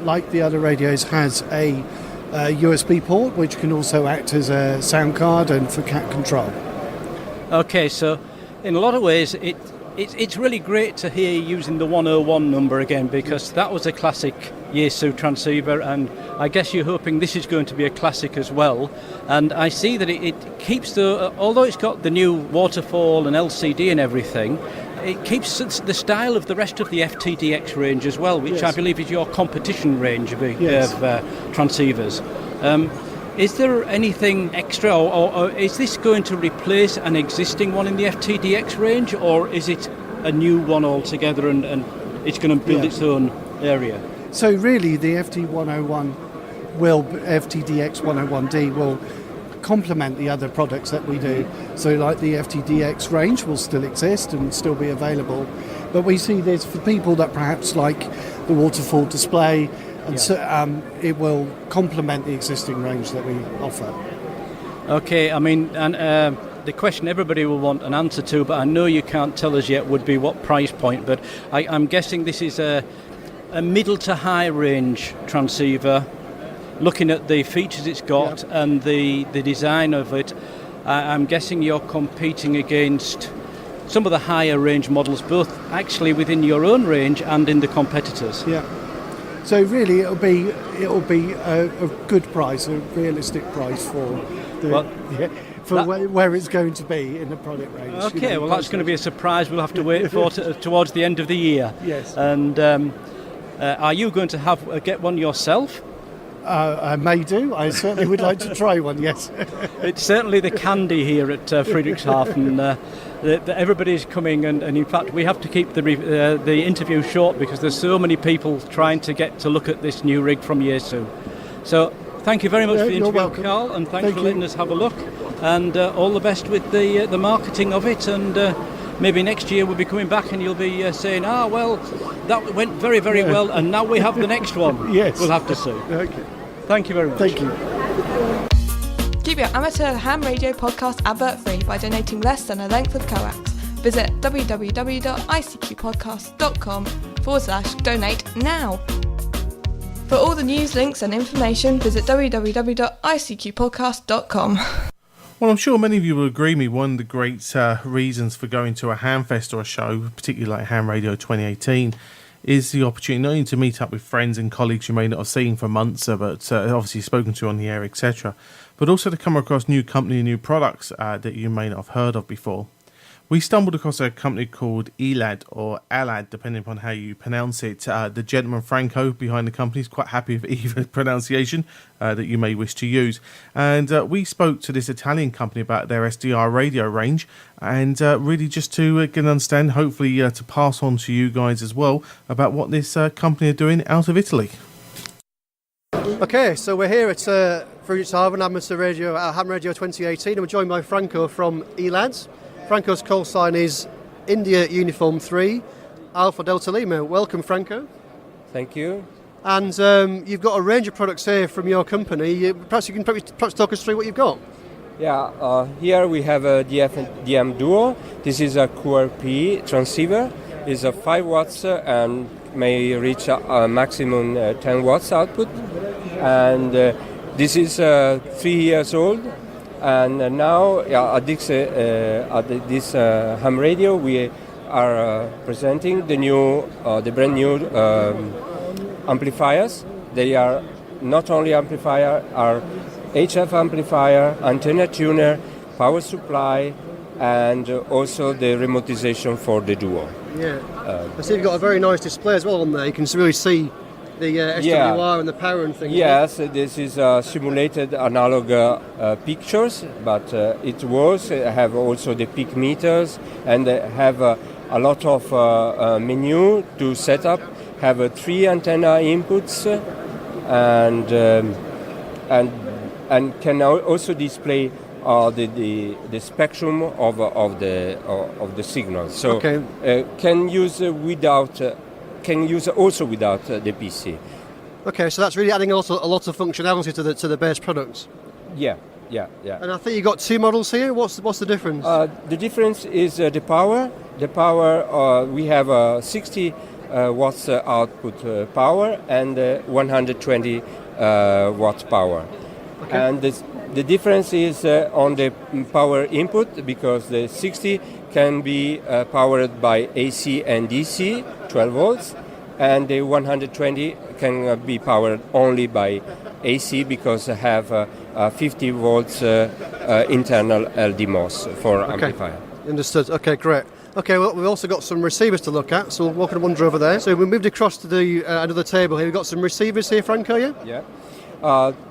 like the other radios, has a USB port which can also act as a sound card and for cat control. Okay, so in a lot of ways it's really great to hear you using the 101 number again, because that was a classic Yaesu transceiver, and I guess you're hoping this is going to be a classic as well. And I see that it keeps although it's got the new waterfall and LCD and everything, it keeps the style of the rest of the FTDX range as well, which I believe is your competition range of transceivers. Is there anything extra, or is this going to replace an existing one in the FTDX range, or is it a new one altogether and it's going to build its own area? So really the FTDX 101D will complement the other products that we do. So like the FTDX range will still exist and still be available, but we see this for people that perhaps like the waterfall display, and so it will complement the existing range that we offer. Okay, I mean, and the question everybody will want an answer to, but I know you can't tell us yet, would be what price point, but I'm guessing this is a middle to high range transceiver. Looking at the features it's got and the design of it, I'm guessing you're competing against some of the higher range models, both actually within your own range and in the competitors. Yeah. So really, it'll be a good price, a realistic price for where it's going to be in the product range. Okay, well that's going to be a surprise. We'll have to wait for towards the end of the year. Yes. And are you going to get one yourself? I may do. I certainly would like to try one, yes. It's certainly the candy here at Friedrichshafen. Everybody's coming, and in fact we have to keep the interview short because there's so many people trying to get to look at this new rig from Yaesu. So thank you very much for the interview, Carl, and thanks for letting us have a look. And all the best with the marketing of it, and maybe next year we'll be coming back and you'll be saying, well, that went very, very well, and now we have the next one. Yes. We'll have to see. Okay. Thank you very much. Thank you. Keep your amateur ham radio podcast advert free by donating less than a length of coax. Visit www.icqpodcast.com/donate now. For all the news, links and information, visit www.icqpodcast.com. Well, I'm sure many of you will agree with me, one of the great reasons for going to a Hamfest or a show, particularly like Ham Radio 2018, is the opportunity not only to meet up with friends and colleagues you may not have seen for months, but obviously spoken to on the air, etc., but also to come across new company and new products that you may not have heard of before. We stumbled across a company called ELAD, or ALAD, depending upon how you pronounce it. The gentleman Franco behind the company is quite happy with either pronunciation that you may wish to use. And we spoke to this Italian company about their SDR radio range, and really just to get an understand, hopefully to pass on to you guys as well, about what this company are doing out of Italy. Okay, so we're here at Friedrichshafen Amateur Radio, Ham Radio 2018, and we're joined by Franco from ELAD. Franco's call sign is India Uniform 3, Alpha Delta Lima. Welcome, Franco. Thank you. And you've got a range of products here from your company. Perhaps you can talk us through what you've got. Yeah, here we have a DF-DM Duo. This is a QRP transceiver. It's a 5 watts and may reach a maximum 10 watts output. And this is 3 years old. And now at this ham radio, we are presenting the brand new amplifiers. They are not only amplifier, are HF amplifier, antenna tuner, power supply, and also the remotization for the Duo. Yeah, I see you've got a very nice display as well on there. You can really see the SWR and the power and things. Yes, this is simulated analog pictures, but it was have also the peak meters and have a lot of menu to set up. Have 3 antenna inputs and can also display the spectrum of the signals. So can use also without the PC. Okay, so that's really adding also a lot of functionality to the base products. Yeah. And I think you got two models here. What's the difference? The difference is the power. The power, we have 60 watts output power and 120 watts power. Okay. And the difference is on the power input, because the 60 can be powered by AC and DC, 12 volts, and the 120 can be powered only by AC, because they have 50 volts internal LDMOS for amplifier. Understood. Okay, great. Okay, well, we've also got some receivers to look at, so we'll walk and wander over there. So we moved across to the another table here. We've got some receivers here, Franco, yeah? Yeah.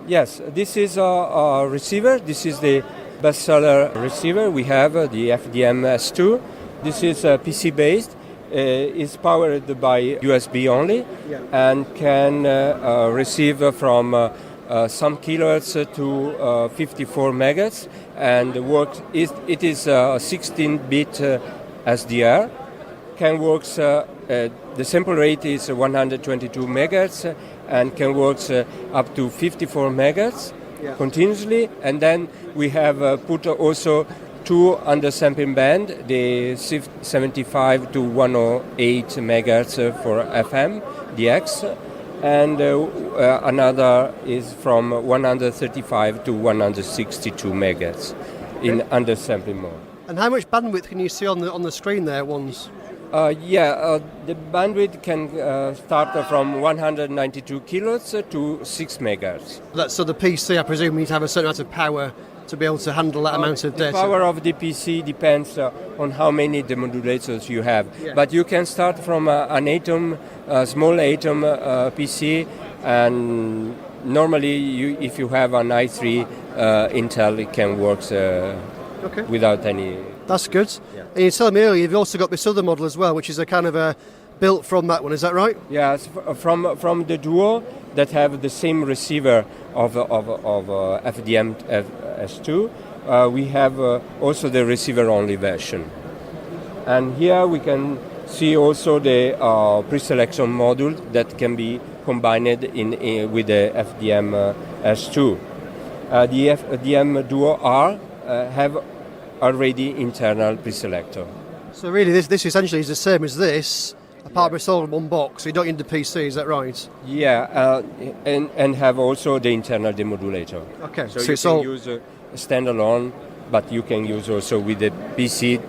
Yes, this is a receiver. This is the bestseller receiver. We have the FDM S2. This is PC-based. It's powered by USB only, and can receive from some kilohertz to 54 megahertz, and works. It is a 16-bit SDR. Can works. The sample rate is 122 megahertz, and can works up to 54 megahertz continuously. And then we have put also two undersampling band, the 75 to 108 megahertz for FM, DX, and another is from 135 to 162 megahertz in undersampling mode. And how much bandwidth can you see on the screen there, ones? The bandwidth can start from 192 kilohertz to 6 megahertz. So the PC, I presume, you need to have a certain amount of power to be able to handle that amount of data. The power of the PC depends on how many demodulators you have. Yeah. But you can start from an Atom, small Atom PC, and normally if you have an i3 Intel, it can work without any... That's good. Yeah. And you told me earlier you've also got this other model as well, which is a kind of built from that one, is that right? Yes, from the Duo that have the same receiver of FDM S2. We have also the receiver-only version. And here we can see also the pre-selection module that can be combined with the FDM S2. The FDM Duo R have already internal pre-selector. So really this essentially is the same as this, apart from it's all in one box, so you don't need the PC, is that right? Yeah, and have also the internal demodulator. Okay, so you can use a standalone, but you can use also with the PC,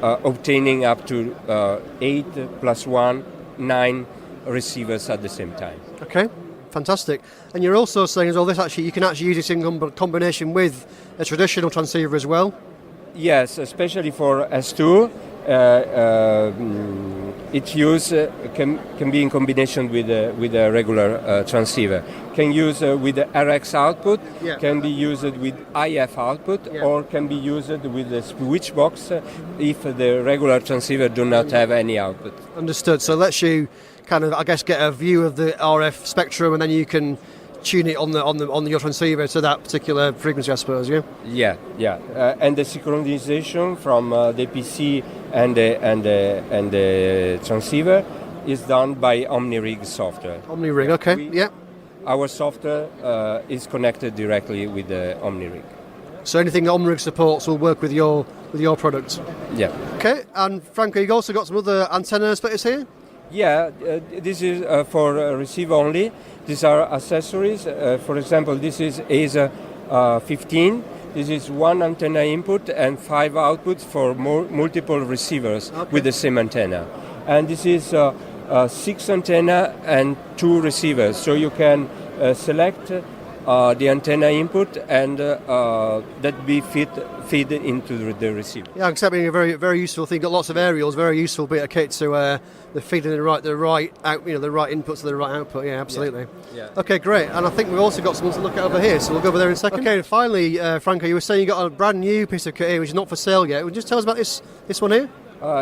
obtaining up to 8 plus 1, 9 receivers at the same time. Okay, fantastic. And you're also saying as well, you can actually use this in combination with a traditional transceiver as well? Yes, especially for S2. Its use can be in combination with a regular transceiver. Can use with the RX output, can be used with IF output, or can be used with the switch box if the regular transceiver do not have any output. Understood. So it lets you kind of, I guess, get a view of the RF spectrum, and then you can tune it on your transceiver to that particular frequency, I suppose. Yeah. And the synchronization from the PC and the transceiver is done by OmniRig software. OmniRig, okay. Our software is connected directly with the OmniRig. So anything that OmniRig supports will work with your product. Yeah. Okay. And Franco, you also got some other antenna splitters here. Yeah, this is for receive only. These are accessories. For example, this is ASA 15. This is one antenna input and 5 outputs for multiple receivers with the same antenna. And this is 6 antenna and 2 receivers. So you can select the antenna input and that be feed into the receiver. Yeah, except being a very, very useful thing. Got lots of aerials, very useful bit of kit to the feeding the right the right input to the right output. Yeah, absolutely. Yeah. Okay, great. And I think we've also got someone to look at over here, so we'll go over there in a second. Okay, and finally, Franco, you were saying you got a brand new piece of kit here, which is not for sale yet. Would you just tell us about this one here?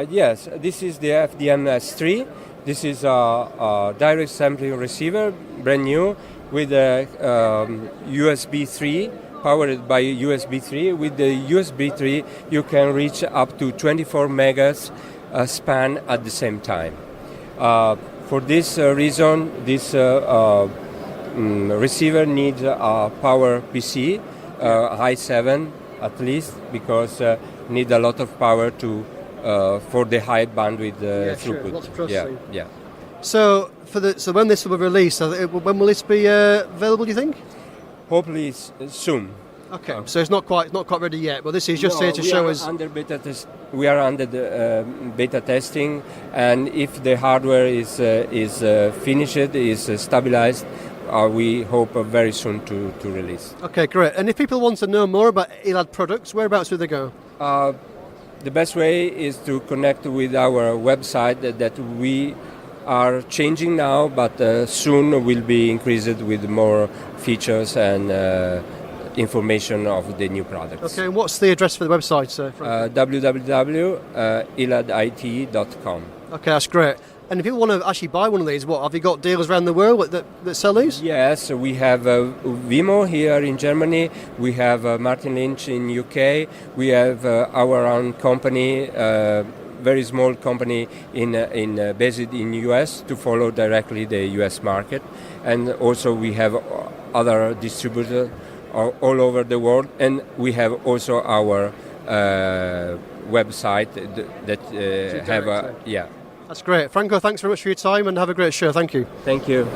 Yes, this is the FDM S3. This is a direct sampling receiver, brand new, with a USB 3, powered by USB 3. With the USB 3, you can reach up to 24 megahertz span at the same time. For this reason, this receiver needs a power PC i7 at least, because need a lot of power to for the high bandwidth throughput. Sure. Lots of processing. Yeah. So when this will be released, when will this be available, do you think? Hopefully soon. Okay, so it's not quite ready yet, but this is just here to show us. We are under the beta testing, and if the hardware is finished, is stabilized, we hope very soon to release. Okay, great. And if people want to know more about ELAD products, whereabouts do they go? The best way is to connect with our website that we are changing now, but soon will be increased with more features and information of the new products. Okay, and what's the address for the website, sir? www.eladit.com. Okay, that's great. And if people want to actually buy one of these, have you got dealers around the world that sell these? Yes, we have Vimo here in Germany, we have Martin Lynch in UK, we have our own company, very small company based in US to follow directly the US market, and also we have other distributors all over the world, and we have also our website that have That's great. Franco, thanks very much for your time, and have a great show. Thank you. Thank you.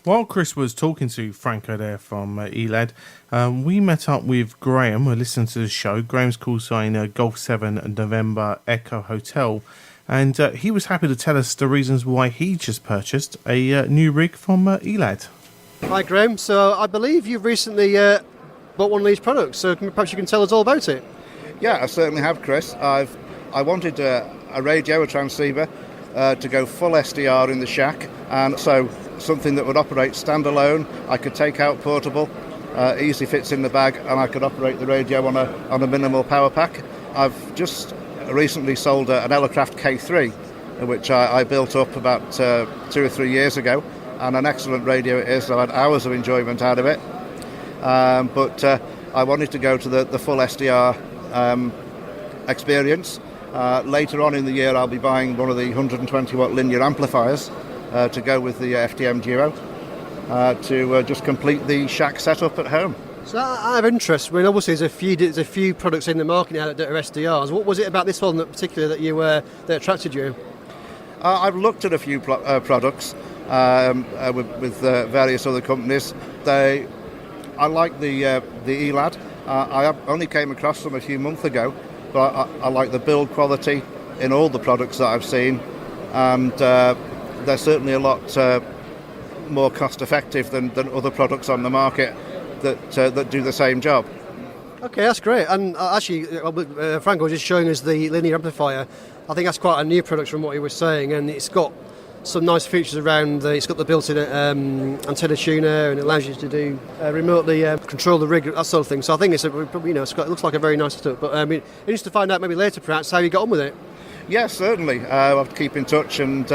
While Chris was talking to Franco there from ELAD, we met up with Graham, who listened to the show. Graham's call sign Golf 7 November Echo Hotel, and he was happy to tell us the reasons why he just purchased a new rig from ELAD. Hi Graham, so I believe you've recently bought one of these products, so perhaps you can tell us all about it. Yeah, I certainly have, Chris. I wanted a radio, a transceiver, to go full SDR in the shack, and so something that would operate standalone. I could take out portable, easily fits in the bag, and I could operate the radio on a minimal power pack. I've just recently sold an Elecraft K3, which I built up about 2 or 3 years ago, and an excellent radio it is. I had hours of enjoyment out of it, but I wanted to go to the full SDR experience. Later on in the year, I'll be buying one of the 120 watt linear amplifiers to go with the FTM Duo to just complete the shack setup at home. So I have interest. I mean, obviously there's a few products in the market now that are SDRs. What was it about this one in particular that attracted you? I've looked at a few products with various other companies. I like the ELAD. I only came across them a few months ago, but I like the build quality in all the products that I've seen, and they're certainly a lot more cost effective than other products on the market that do the same job. Okay, that's great. And actually, Franco was just showing us the linear amplifier. I think that's quite a new product from what he was saying, and it's got some nice features around. It's got the built-in antenna tuner, and it allows you to do remotely control the rig, that sort of thing. So I think it looks like a very nice setup. But it needs to find out maybe later, perhaps, how you got on with it. Yes, certainly. I'll have to keep in touch, and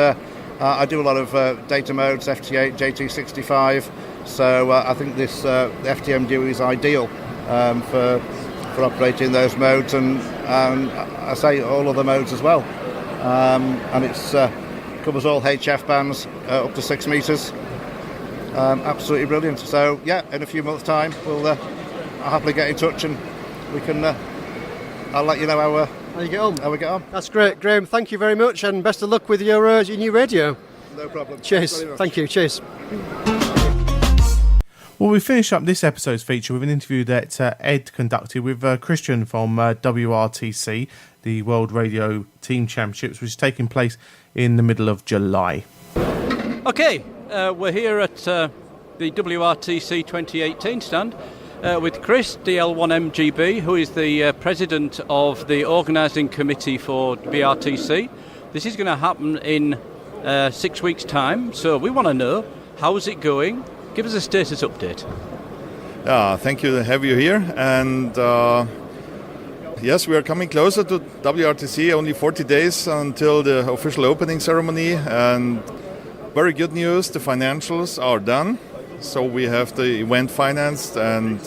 I do a lot of data modes, FT8, JT65. So I think this FTM Duo is ideal for operating those modes, and I say all other modes as well. And it's covers all HF bands up to 6 meters. Absolutely brilliant. So yeah, in a few months' time, I'll happily get in touch, and we can. I'll let you know how you get on. How we get on. That's great, Graham. Thank you very much, and best of luck with your new radio. No problem. Cheers. Thank you. Cheers. Well, we finish up this episode's feature with an interview that Ed conducted with Christian from WRTC, the World Radio Team Championships, which is taking place in the middle of July. Okay, we're here at the WRTC 2018 stand with Chris, DL1MGB, who is the president of the organising committee for WRTC. This is going to happen in 6 weeks' time, so we want to know, how's it going? Give us a status update. Thank you to have you here. And yes, we are coming closer to WRTC, only 40 days until the official opening ceremony. And very good news, the financials are done. So we have the event financed, and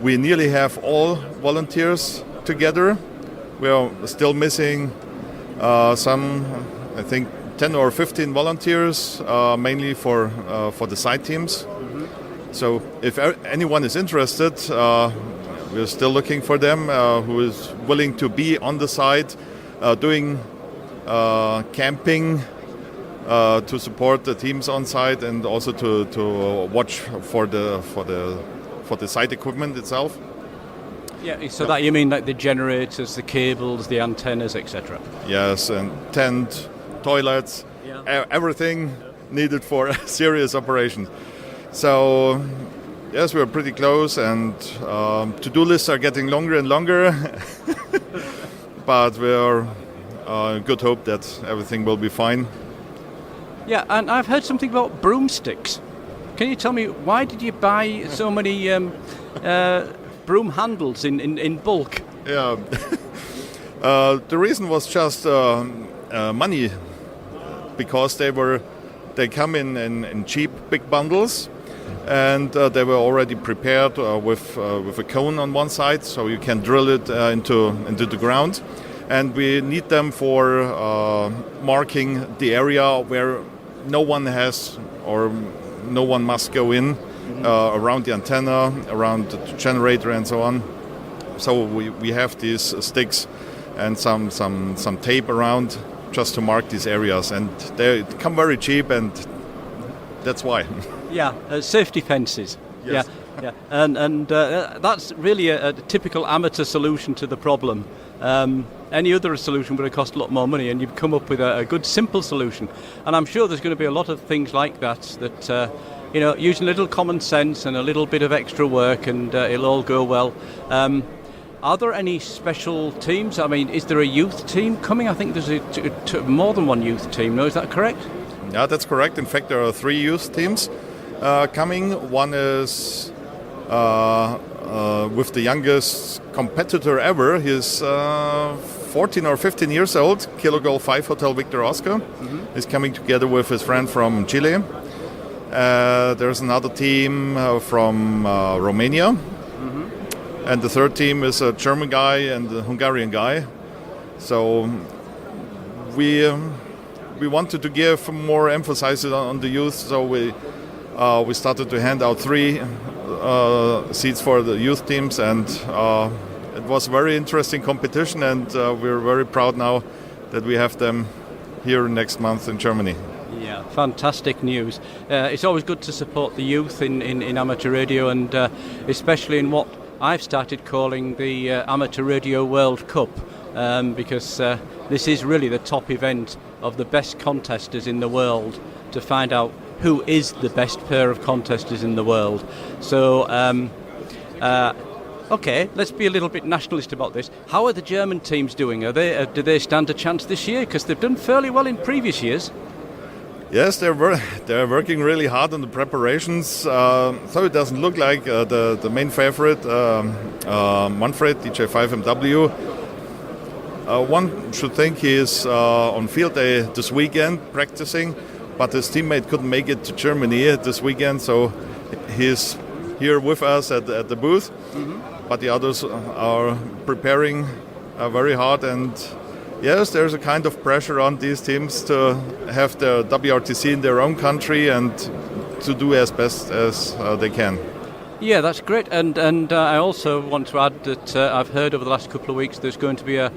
we nearly have all volunteers together. We are still missing some, I think, 10 or 15 volunteers, mainly for the side teams. So if anyone is interested, we're still looking for them who is willing to be on the site, doing camping to support the teams on site, and also to watch for the site equipment itself. Yeah, so that you mean like the generators, the cables, the antennas, etc. Yes, and tent, toilets, everything needed for serious operations. So, yes, we're pretty close, and to-do lists are getting longer and longer. But we're good hope that everything will be fine. Yeah, and I've heard something about broomsticks. Can you tell me, why did you buy so many broom handles in bulk? Yeah, the reason was just money, because they come in cheap big bundles, and they were already prepared with a cone on one side, so you can drill it into the ground, and we need them for marking the area where no one has or no one must go in. Around the antenna, around the generator, and so on. So we have these sticks and some tape around just to mark these areas, and they come very cheap, and that's why. Yeah, safety fences. Yes. Yeah, and that's really a typical amateur solution to the problem. Any other solution would have cost a lot more money, and you've come up with a good, simple solution. And I'm sure there's going to be a lot of things like that. Using a little common sense and a little bit of extra work, and it'll all go well. Are there any special teams? I mean, is there a youth team coming? I think there's more than one youth team. No, is that correct? Yeah, that's correct. In fact, there are 3 youth teams coming. One is with the youngest competitor ever. He's 14 or 15 years old. Kilo Golf 5 Hotel Victor Oscar. He's coming together with his friend from Chile. There's another team from Romania, and the third team is a German guy and a Hungarian guy. So we wanted to give more emphasis on the youth. So we started to hand out 3 seats for the youth teams, and it was a very interesting competition. And we're very proud now that we have them here next month in Germany. Yeah, fantastic news. It's always good to support the youth in amateur radio, and especially in what I've started calling the Amateur Radio World Cup, because this is really the top event of the best contesters in the world, to find out who is the best pair of contesters in the world. So, okay, let's be a little bit nationalist about this. How are the German teams doing? Do they stand a chance this year? Because they've done fairly well in previous years. Yes, they're working really hard on the preparations, so it doesn't look like the main favorite, Manfred, DJ5MW. One should think he is on field day this weekend practicing, but his teammate couldn't make it to Germany this weekend, so he's here with us at the booth. But the others are preparing very hard, and yes, there's a kind of pressure on these teams to have the WRTC in their own country and to do as best as they can. Yeah, that's great. And I also want to add that I've heard over the last couple of weeks there's going to be an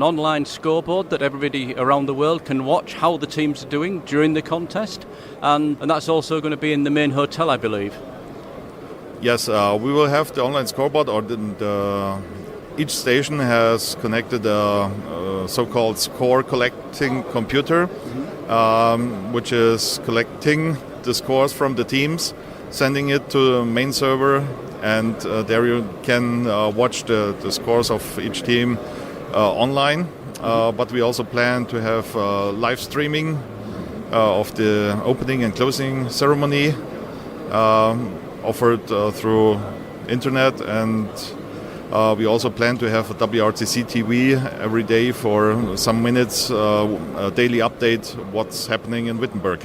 online scoreboard that everybody around the world can watch how the teams are doing during the contest. And that's also going to be in the main hotel, I believe. Yes, we will have the online scoreboard, or each station has connected a so-called score collecting computer, which is collecting the scores from the teams, sending it to the main server, and there you can watch the scores of each team online. But we also plan to have live streaming of the opening and closing ceremony offered through internet, and we also plan to have a WRTC TV every day for some minutes, a daily update what's happening in Wittenberg.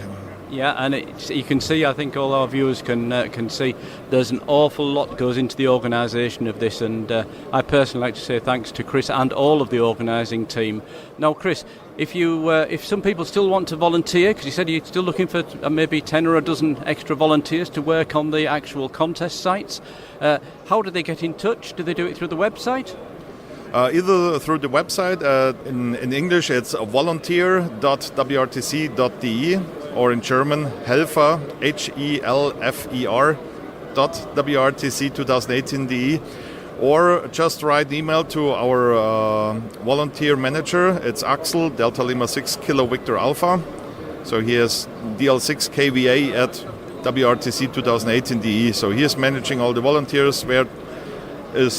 Yeah, and you can see, I think all our viewers can see, there's an awful lot goes into the organisation of this, and I personally like to say thanks to Chris and all of the organising team. Now, Chris, if some people still want to volunteer, because you said you're still looking for maybe 10 or a dozen extra volunteers to work on the actual contest sites, how do they get in touch? Do they do it through the website? Either through the website, in English it's volunteer.wrtc.de, or in German Helfer, HELFER.WRTC2018.de, or just write an email to our volunteer manager. It's Axel, Delta Lima 6 Kilo Victor Alpha. So he is DL6 KVA at WRTC2018.de. So he is managing all the volunteers where they're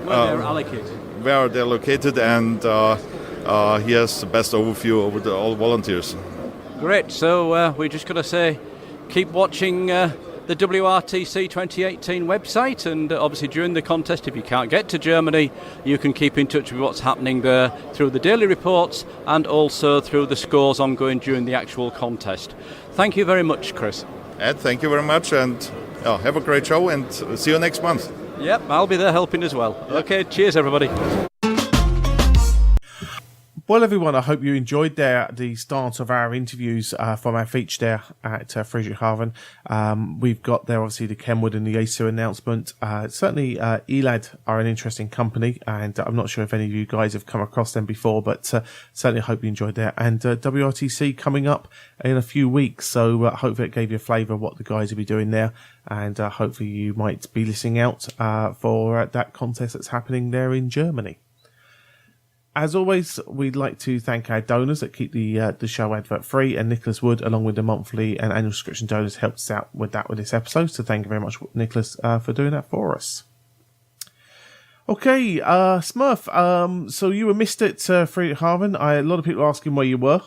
allocated. Where they're located, and he has the best overview over all volunteers. Great. So we're just going to say keep watching the WRTC 2018 website, and obviously during the contest, if you can't get to Germany, you can keep in touch with what's happening there through the daily reports and also through the scores ongoing during the actual contest. Thank you very much, Chris. Ed, thank you very much, and have a great show, and see you next month. Yep, I'll be there helping as well. Okay, cheers everybody. Well, everyone, I hope you enjoyed the start of our interviews from our feature there at Friedrichshafen. We've got there, obviously, the Kenwood and the Yaesu announcement. Certainly, ELAD are an interesting company, and I'm not sure if any of you guys have come across them before, but certainly I hope you enjoyed that. And WRTC coming up in a few weeks, so hopefully it gave you a flavour of what the guys will be doing there, and hopefully you might be listening out for that contest that's happening there in Germany. As always, we'd like to thank our donors that keep the show advert free, and Nicholas Wood, along with the monthly and annual subscription donors, helped us out with this episode. So thank you very much, Nicholas, for doing that for us. Okay, Smurf, so you were missed at Friedrichshafen. A lot of people are asking where you were.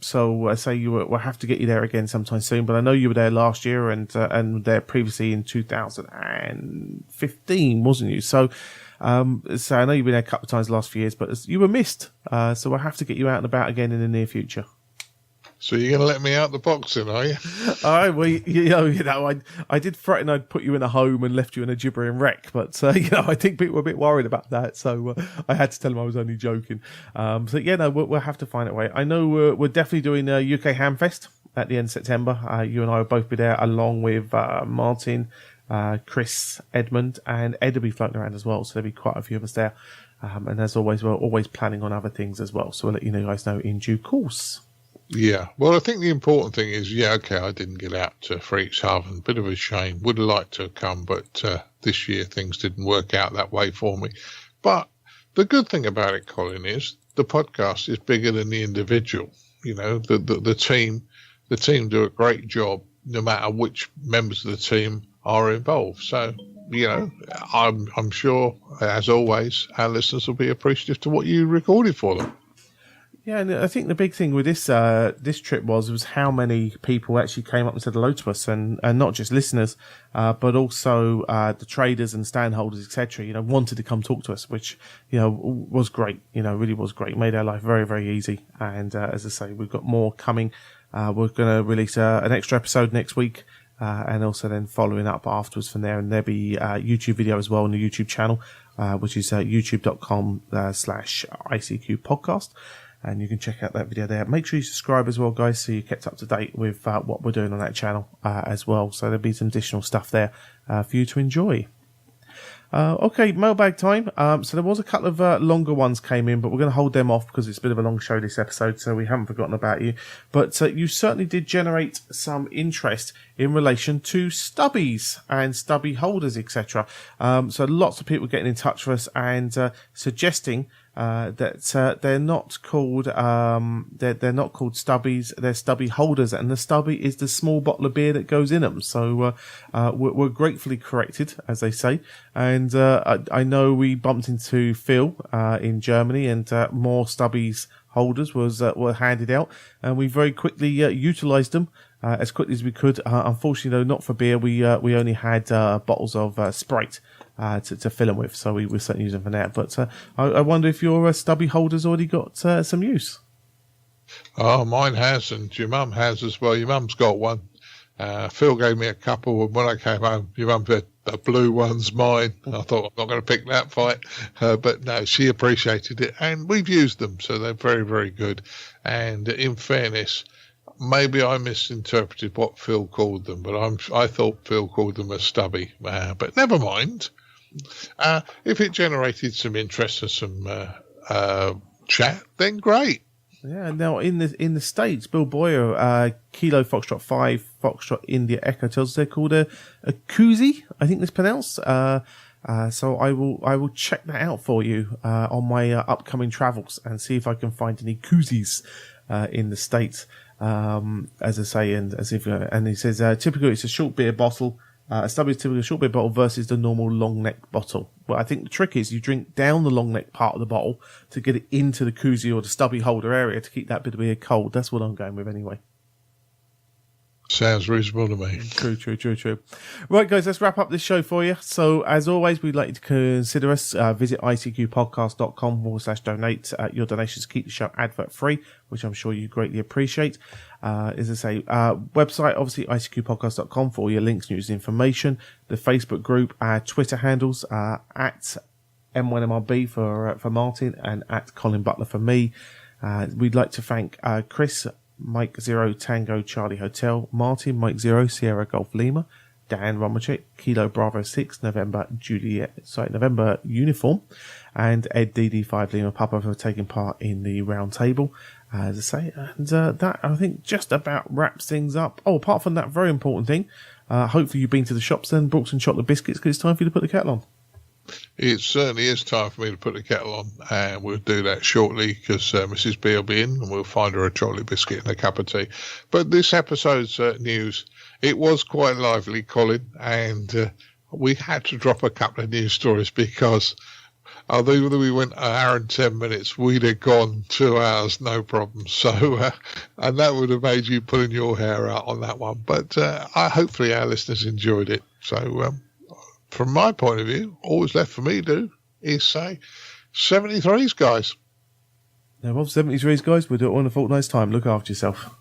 So I say we'll have to get you there again sometime soon. But I know you were there last year and there previously in 2015, wasn't you? So I know you've been there a couple of times the last few years, but you were missed. So we'll have to get you out and about again in the near future. So you're going to let me out the box then, are you? All right, well, I did threaten I'd put you in a home and left you in a gibbering wreck, but, I think people were a bit worried about that, so I had to tell them I was only joking. We'll have to find a way. I know we're definitely doing UK Hamfest at the end of September. You and I will both be there, along with Martin, Chris, Edmund, and Ed will be floating around as well, so there'll be quite a few of us there. And as always, we're always planning on other things as well, so we'll let you guys know in due course. Yeah, well, I think the important thing is, I didn't get out to Friedrichshafen. Bit of a shame. Would have liked to have come, but this year things didn't work out that way for me. But the good thing about it, Colin, is the podcast is bigger than the individual. The team do a great job, no matter which members of the team are involved. So, I'm sure, as always, our listeners will be appreciative to what you recorded for them. Yeah, and I think the big thing with this trip was how many people actually came up and said hello to us, and not just listeners, but also the traders and stand holders, etc. Wanted to come talk to us, which was great. Really was great. Made our life very, very easy. And as I say, we've got more coming. We're going to release an extra episode next week, and also then following up afterwards from there. And there'll be YouTube video as well on the YouTube channel, which is youtube.com/ICQ podcast. And you can check out that video there. Make sure you subscribe as well, guys, so you're kept up to date with what we're doing on that channel as well. So there'll be some additional stuff there for you to enjoy. Okay, mailbag time. So there was a couple of longer ones came in, but we're going to hold them off because it's a bit of a long show this episode, so we haven't forgotten about you. But you certainly did generate some interest in relation to stubbies and stubby holders, etc. So lots of people getting in touch with us and suggesting that they're not called they're not called stubbies, they're stubby holders, and the stubby is the small bottle of beer that goes in them. So we're gratefully corrected, as they say. And I know we bumped into Phil in Germany, and more stubbies holders were handed out, and we very quickly utilised them as quickly as we could. Unfortunately, though, not for beer. We only had bottles of Sprite to fill them with, so we were certainly using them for that. But I wonder if your stubby holders already got some use. Oh, mine has, and your mum has as well. Your mum's got one. Phil gave me a couple, and when I came home, your mum said, the blue one's mine. I thought, I'm not going to pick that fight. But no, she appreciated it. And we've used them, so they're very, very good. And in fairness, maybe I misinterpreted what Phil called them, but I thought Phil called them a stubby. But never mind. If it generated some interest and some chat, then great. Yeah. Now in the States, Bill Boyer, Kilo Foxtrot 5 Foxtrot India Echo tells us they're called a koozie, I think it's pronounced. So I will check that out for you on my upcoming travels and see if I can find any koozies in the States. As I say, and he says typically it's a short beer bottle. A stubby is typically a short beer bottle versus the normal long neck bottle. But I think the trick is you drink down the long neck part of the bottle to get it into the koozie or the stubby holder area to keep that bit of beer cold. That's what I'm going with anyway. Sounds reasonable to me. True. Right, guys, let's wrap up this show for you. So, as always, we'd like you to consider us. Visit icqpodcast.com/donate. Your donations keep the show advert free, which I'm sure you greatly appreciate. As I say, website, obviously, icqpodcast.com for all your links, news, and information. The Facebook group, Twitter handles, at M1MRB for Martin and at Colin Butler for me. We'd like to thank Chris, Mike 0 Tango Charlie Hotel, Martin Mike 0 Sierra Golf Lima, Dan Romanchik Kilo Bravo 6 November uniform, and Ed DD5 Lima Papa for taking part in the round table. As I say, and that I think just about wraps things up. Oh, apart from that very important thing, hopefully you've been to the shops then, brought some chocolate biscuits because it's time for you to put the kettle on. It certainly is time for me to put the kettle on, and we'll do that shortly because Mrs. B will be in and we'll find her a chocolate biscuit and a cup of tea. But this episode's news, it was quite lively, Colin, and we had to drop a couple of news stories because although we went an hour and 10 minutes, we'd have gone 2 hours, no problem. So, and that would have made you pulling your hair out on that one. But hopefully our listeners enjoyed it. So, from my point of view, all that's left for me to do is say 73s, guys. Now, 73s, guys. We'll do it all in a fortnight's time. Look after yourself.